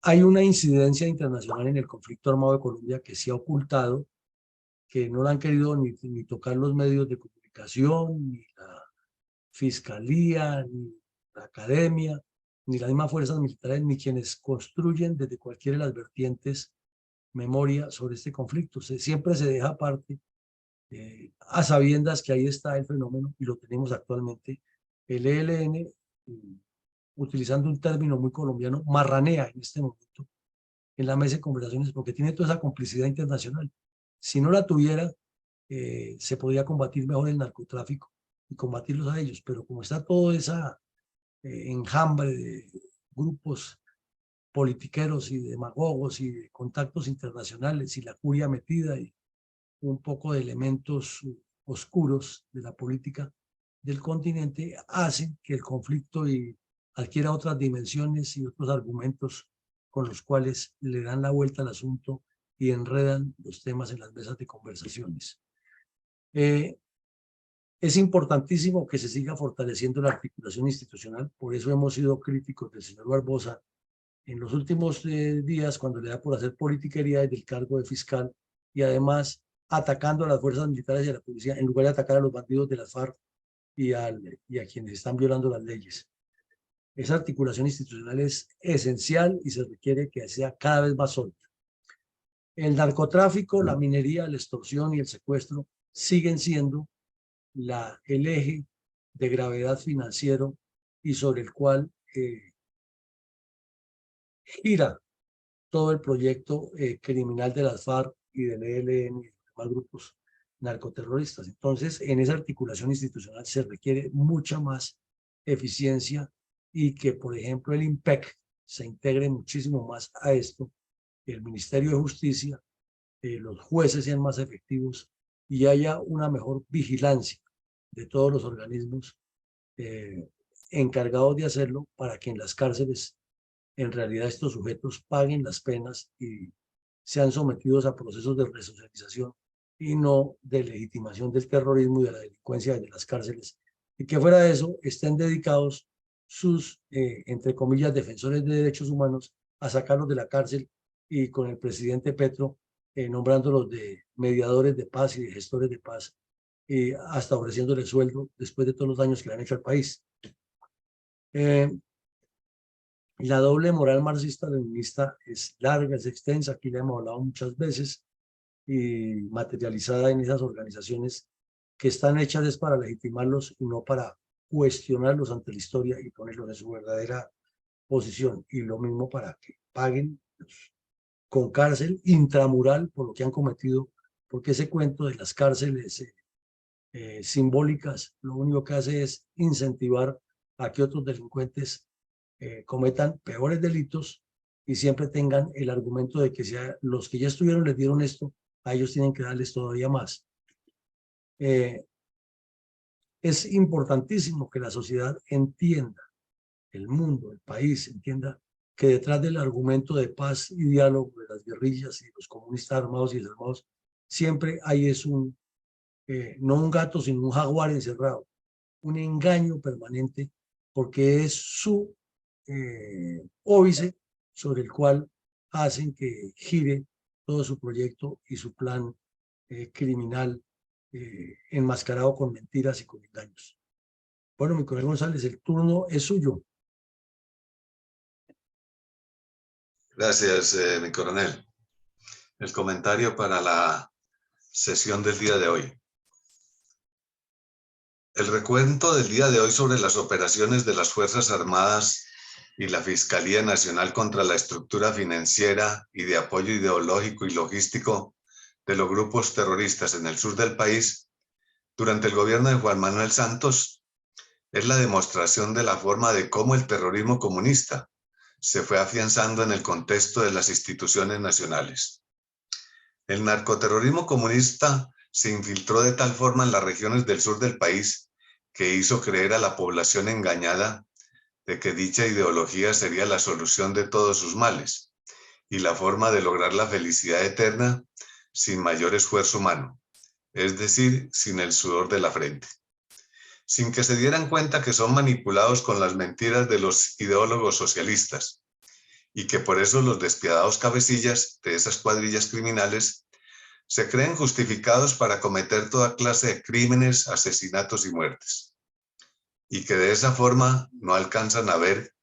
Hay una incidencia internacional en el conflicto armado de Colombia que se ha ocultado, que no la han querido ni tocar los medios de comunicación, ni la fiscalía, ni la academia, ni las mismas fuerzas militares, ni quienes construyen desde cualquiera de las vertientes memoria sobre este conflicto. Siempre se deja aparte, a sabiendas que ahí está el fenómeno y lo tenemos actualmente. El ELN, utilizando un término muy colombiano, marranea en este momento en la mesa de conversaciones porque tiene toda esa complicidad internacional. Si no la tuviera, se podría combatir mejor el narcotráfico y combatirlos a ellos, pero como está todo esa enjambre de grupos politiqueros y demagogos y de contactos internacionales y la curia metida y un poco de elementos oscuros de la política del continente, hacen que el conflicto adquiera otras dimensiones y otros argumentos con los cuales le dan la vuelta al asunto y enredan los temas en las mesas de conversaciones. Es importantísimo que se siga fortaleciendo la articulación institucional, por eso hemos sido críticos del señor Barbosa en los últimos días cuando le da por hacer politiquería desde el cargo de fiscal y además atacando a las fuerzas militares y a la policía en lugar de atacar a los bandidos de las FARC y a quienes están violando las leyes. Esa articulación institucional es esencial y se requiere que sea cada vez más sólida. El narcotráfico, la minería, la extorsión y el secuestro siguen siendo el eje de gravedad financiero y sobre el cual gira todo el proyecto criminal de las FARC y del ELN y demás grupos narcoterroristas. Entonces, en esa articulación institucional se requiere mucha más eficiencia y que, por ejemplo, el IMPEC se integre muchísimo más a esto, el Ministerio de Justicia, los jueces sean más efectivos y haya una mejor vigilancia de todos los organismos encargados de hacerlo para que en las cárceles en realidad estos sujetos paguen las penas y sean sometidos a procesos de resocialización y no de legitimación del terrorismo y de la delincuencia de las cárceles. Y que fuera de eso estén dedicados sus, entre comillas, defensores de derechos humanos a sacarlos de la cárcel y con el presidente Petro nombrándolos de mediadores de paz y de gestores de paz, hasta ofreciéndoles sueldo después de todos los daños que le han hecho al país. La doble moral marxista-leninista es larga, es extensa, aquí la hemos hablado muchas veces, y materializada en esas organizaciones que están hechas es para legitimarlos y no para cuestionarlos ante la historia y ponerlos en su verdadera posición. Y lo mismo para que paguen con cárcel intramural por lo que han cometido, porque ese cuento de las cárceles simbólicas lo único que hace es incentivar a que otros delincuentes cometan peores delitos y siempre tengan el argumento de que sea, los que ya estuvieron les dieron esto, a ellos tienen que darles todavía más. Es importantísimo que la sociedad entienda, el mundo, el país entienda que detrás del argumento de paz y diálogo de las guerrillas y los comunistas armados y desarmados, siempre hay no un gato, sino un jaguar encerrado, un engaño permanente, porque es su óbice sobre el cual hacen que gire todo su proyecto y su plan criminal enmascarado con mentiras y con engaños. Bueno, mi coronel González, el turno es suyo. Gracias, mi coronel. El comentario para la sesión del día de hoy. El recuento del día de hoy sobre las operaciones de las Fuerzas Armadas y la Fiscalía Nacional contra la estructura financiera y de apoyo ideológico y logístico de los grupos terroristas en el sur del país durante el gobierno de Juan Manuel Santos es la demostración de la forma de cómo el terrorismo comunista se fue afianzando en el contexto de las instituciones nacionales. El narcoterrorismo comunista se infiltró de tal forma en las regiones del sur del país que hizo creer a la población engañada de que dicha ideología sería la solución de todos sus males y la forma de lograr la felicidad eterna sin mayor esfuerzo humano, es decir, sin el sudor de la frente. Sin que se dieran cuenta que son manipulados con las mentiras de los ideólogos socialistas y que por eso los despiadados cabecillas de esas cuadrillas criminales se creen justificados para cometer toda clase de crímenes, asesinatos y muertes. Y que de esa forma no alcanzan a ver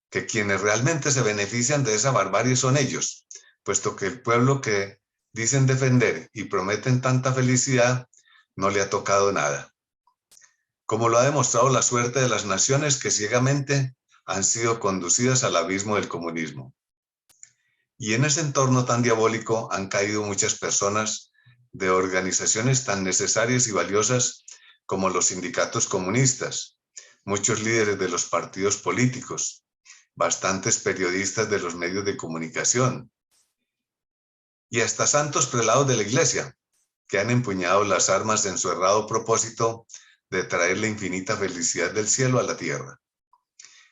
que quienes realmente se benefician de esa barbarie son ellos, puesto que el pueblo que dicen defender y prometen tanta felicidad no le ha tocado nada. Como lo ha demostrado la suerte de las naciones que ciegamente han sido conducidas al abismo del comunismo. Y en ese entorno tan diabólico han caído muchas personas de organizaciones tan necesarias y valiosas como los sindicatos comunistas, muchos líderes de los partidos políticos, bastantes periodistas de los medios de comunicación y hasta santos prelados de la iglesia que han empuñado las armas en su errado propósito de traer la infinita felicidad del cielo a la tierra.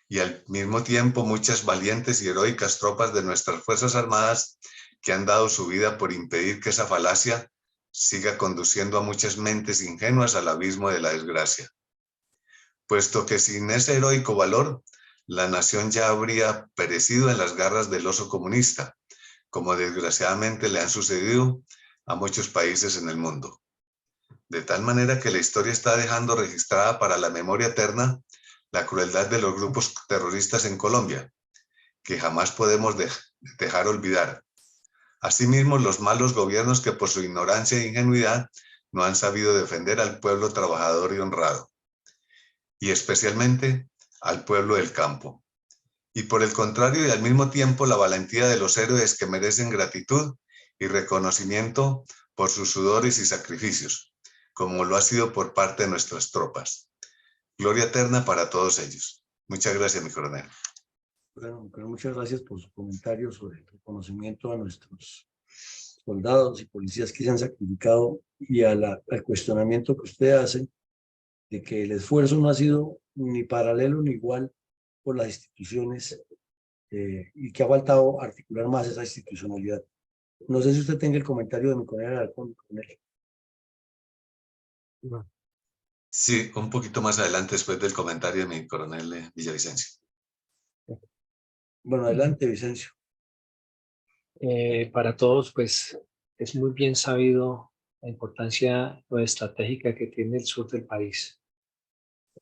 Y al mismo tiempo muchas valientes y heroicas tropas de nuestras Fuerzas Armadas que han dado su vida por impedir que esa falacia siga conduciendo a muchas mentes ingenuas al abismo de la desgracia. Puesto que sin ese heroico valor, la nación ya habría perecido en las garras del oso comunista, como desgraciadamente le han sucedido a muchos países en el mundo. De tal manera que la historia está dejando registrada para la memoria eterna la crueldad de los grupos terroristas en Colombia, que jamás podemos dejar olvidar. Asimismo, los malos gobiernos que por su ignorancia e ingenuidad no han sabido defender al pueblo trabajador y honrado. Y especialmente al pueblo del campo. Y por el contrario, y al mismo tiempo, la valentía de los héroes que merecen gratitud y reconocimiento por sus sudores y sacrificios, como lo ha sido por parte de nuestras tropas. Gloria eterna para todos ellos. Muchas gracias, mi coronel. Bueno, muchas gracias por su comentario sobre el reconocimiento a nuestros soldados y policías que se han sacrificado y al cuestionamiento que usted hace de que el esfuerzo no ha sido ni paralelo ni igual por las instituciones y que ha faltado articular más esa institucionalidad. No sé si usted tenga el comentario de mi coronel Alarcón. Sí, un poquito más adelante, después del comentario de mi coronel Villavicencio. Bueno, adelante, Vicencio. Para todos, pues es muy bien sabido la importancia estratégica que tiene el sur del país.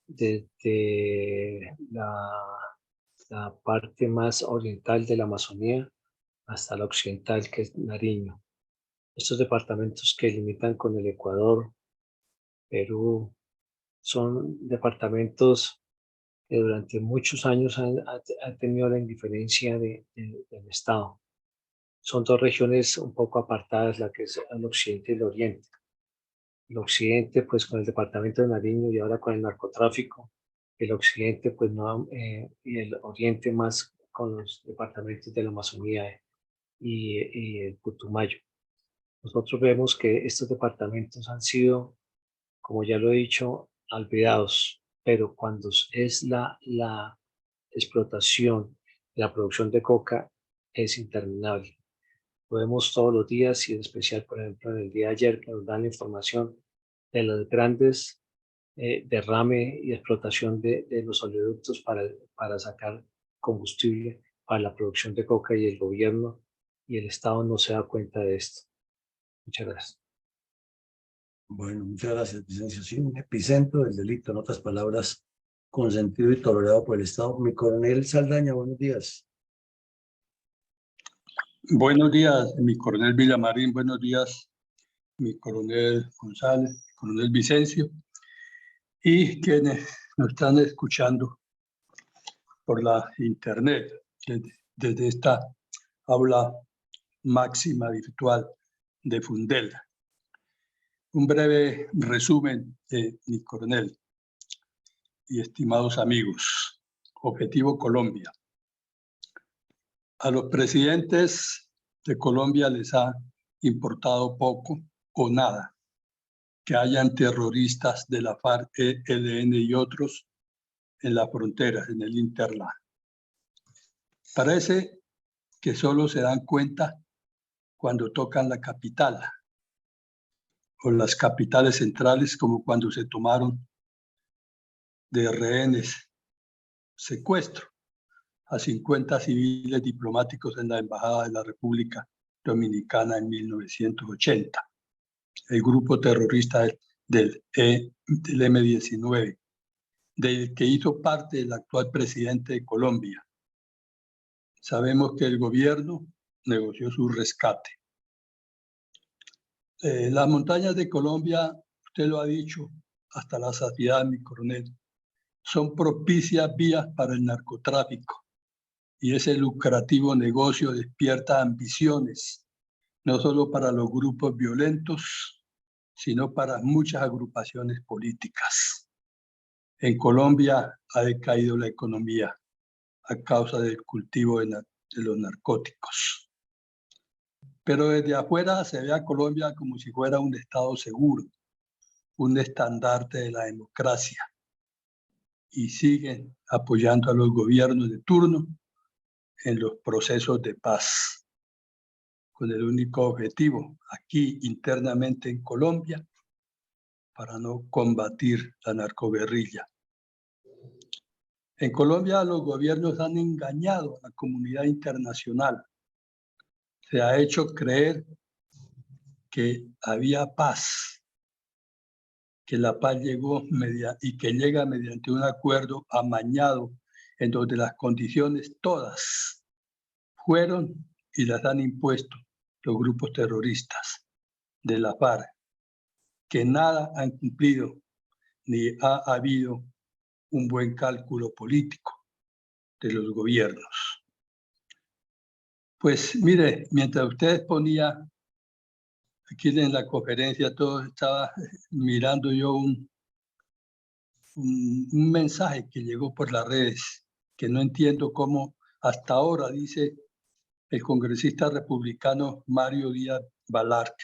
Desde la parte más oriental de la Amazonía hasta la occidental, que es Nariño. Estos departamentos que limitan con el Ecuador, Perú, son departamentos que durante muchos años han tenido la indiferencia del Estado. Son dos regiones un poco apartadas, la que es el occidente y el oriente. El occidente, pues con el departamento de Nariño y ahora con el narcotráfico. El occidente, pues no, y el oriente más con los departamentos de la Amazonía y el Putumayo. Nosotros vemos que estos departamentos han sido, como ya lo he dicho, olvidados, pero cuando es la explotación, la producción de coca es interminable. Lo vemos todos los días y en especial, por ejemplo, en el día de ayer que nos dan la información de los grandes derrame y explotación de los oleoductos para sacar combustible para la producción de coca y el gobierno y el Estado no se da cuenta de esto. Muchas gracias. Bueno, muchas gracias, Vicencio. Sí, un epicentro del delito, en otras palabras, consentido y tolerado por el Estado. Mi coronel Saldaña, buenos días. Buenos días, mi coronel Villamarín, buenos días, mi coronel González, mi coronel Vicencio, y quienes nos están escuchando por la internet, desde esta aula máxima virtual de Fundel. Un breve resumen de mi coronel y estimados amigos. Objetivo Colombia. A los presidentes de Colombia les ha importado poco o nada que hayan terroristas de la FARC, ELN y otros en las fronteras, en el Interland. Parece que solo se dan cuenta cuando tocan la capital o las capitales centrales, como cuando se tomaron de rehenes secuestro a 50 civiles diplomáticos en la Embajada de la República Dominicana en 1980. El grupo terrorista del M-19, del que hizo parte el actual presidente de Colombia. Sabemos que el gobierno negoció su rescate. Las montañas de Colombia, usted lo ha dicho hasta la saciedad, mi coronel, son propicias vías para el narcotráfico y ese lucrativo negocio despierta ambiciones, no solo para los grupos violentos, sino para muchas agrupaciones políticas. En Colombia ha decaído la economía a causa del cultivo de los narcóticos. Pero desde afuera se ve a Colombia como si fuera un estado seguro, un estandarte de la democracia, y siguen apoyando a los gobiernos de turno en los procesos de paz, con el único objetivo aquí internamente en Colombia para no combatir la narcoguerrilla. En Colombia los gobiernos han engañado a la comunidad internacional. Se ha hecho creer que había paz, que la paz llegó y que llega mediante un acuerdo amañado en donde las condiciones todas fueron y las han impuesto los grupos terroristas de la FARC, que nada han cumplido ni ha habido un buen cálculo político de los gobiernos. Pues mire, mientras usted ponía aquí en la conferencia, todo estaba mirando yo un mensaje que llegó por las redes, que no entiendo cómo hasta ahora, dice el congresista republicano Mario Díaz Balart,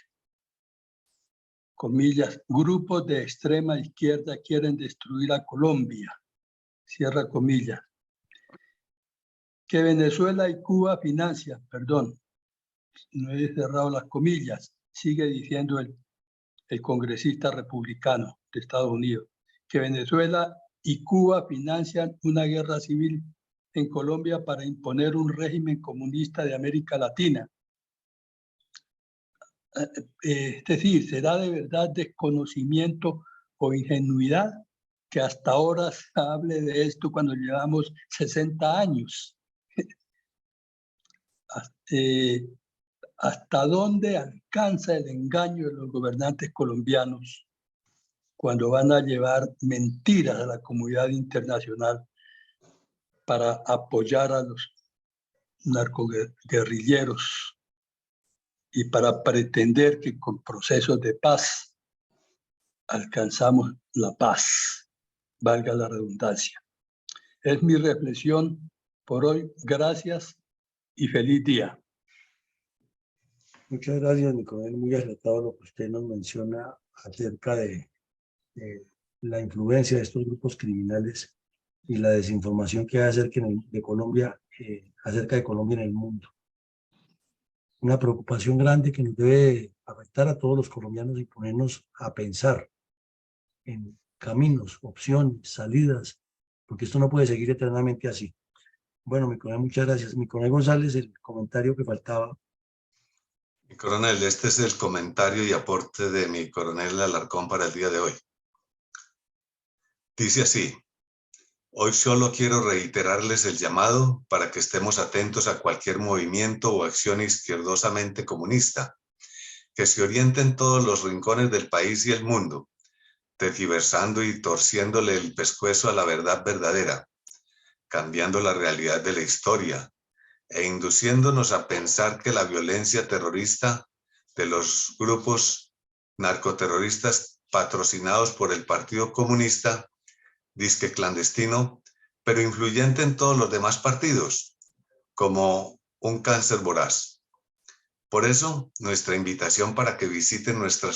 comillas, grupos de extrema izquierda quieren destruir a Colombia, cierra comillas, que Venezuela y Cuba financian, perdón, no he cerrado las comillas, sigue diciendo el congresista republicano de Estados Unidos, que Venezuela y Cuba financian una guerra civil en Colombia para imponer un régimen comunista de América Latina. Es decir, ¿será de verdad desconocimiento o ingenuidad que hasta ahora se hable de esto cuando llevamos 60 años? ¿Hasta dónde alcanza el engaño de los gobernantes colombianos cuando van a llevar mentiras a la comunidad internacional para apoyar a los narcoguerrilleros y para pretender que con procesos de paz alcanzamos la paz, valga la redundancia? Es mi reflexión por hoy. Gracias y feliz día. Muchas gracias, mi coronel. Muy acertado lo que usted nos menciona acerca de la influencia de estos grupos criminales y la desinformación que hay acerca de Colombia, acerca de Colombia en el mundo. Una preocupación grande que nos debe afectar a todos los colombianos y ponernos a pensar en caminos, opciones, salidas, porque esto no puede seguir eternamente así. Bueno, mi coronel, muchas gracias. Mi coronel González, el comentario que faltaba. Mi coronel, este es el comentario y aporte de mi coronel Alarcón para el día de hoy. Dice así: hoy solo quiero reiterarles el llamado para que estemos atentos a cualquier movimiento o acción izquierdosamente comunista que se oriente en todos los rincones del país y el mundo, tergiversando y torciéndole el pescuezo a la verdad verdadera, cambiando la realidad de la historia e induciéndonos a pensar que la violencia terrorista de los grupos narcoterroristas patrocinados por el Partido Comunista, disque clandestino, pero influyente en todos los demás partidos, como un cáncer voraz. Por eso, nuestra invitación para que visiten nuestra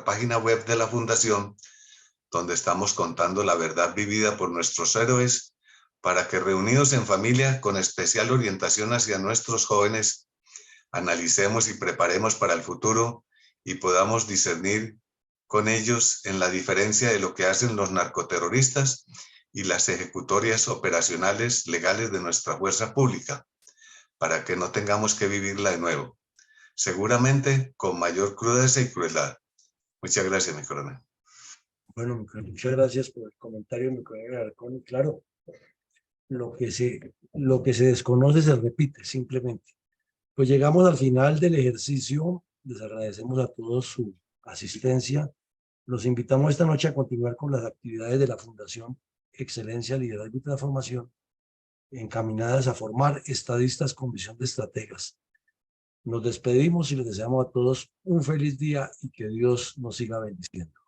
página web de la Fundación, donde estamos contando la verdad vivida por nuestros héroes, para que reunidos en familia, con especial orientación hacia nuestros jóvenes, analicemos y preparemos para el futuro y podamos discernir con ellos en la diferencia de lo que hacen los narcoterroristas y las ejecutorias operacionales legales de nuestra fuerza pública, para que no tengamos que vivirla de nuevo, seguramente con mayor crudeza y crueldad. Muchas gracias, mi coronel. Bueno, muchas gracias por el comentario, mi coronel Alarcón. Claro, lo que se desconoce se repite, simplemente. Pues llegamos al final del ejercicio. Les agradecemos a todos su asistencia. Los invitamos esta noche a continuar con las actividades de la Fundación Excelencia, Liderazgo y Transformación, encaminadas a formar estadistas con visión de estrategas. Nos despedimos y les deseamos a todos un feliz día y que Dios nos siga bendiciendo.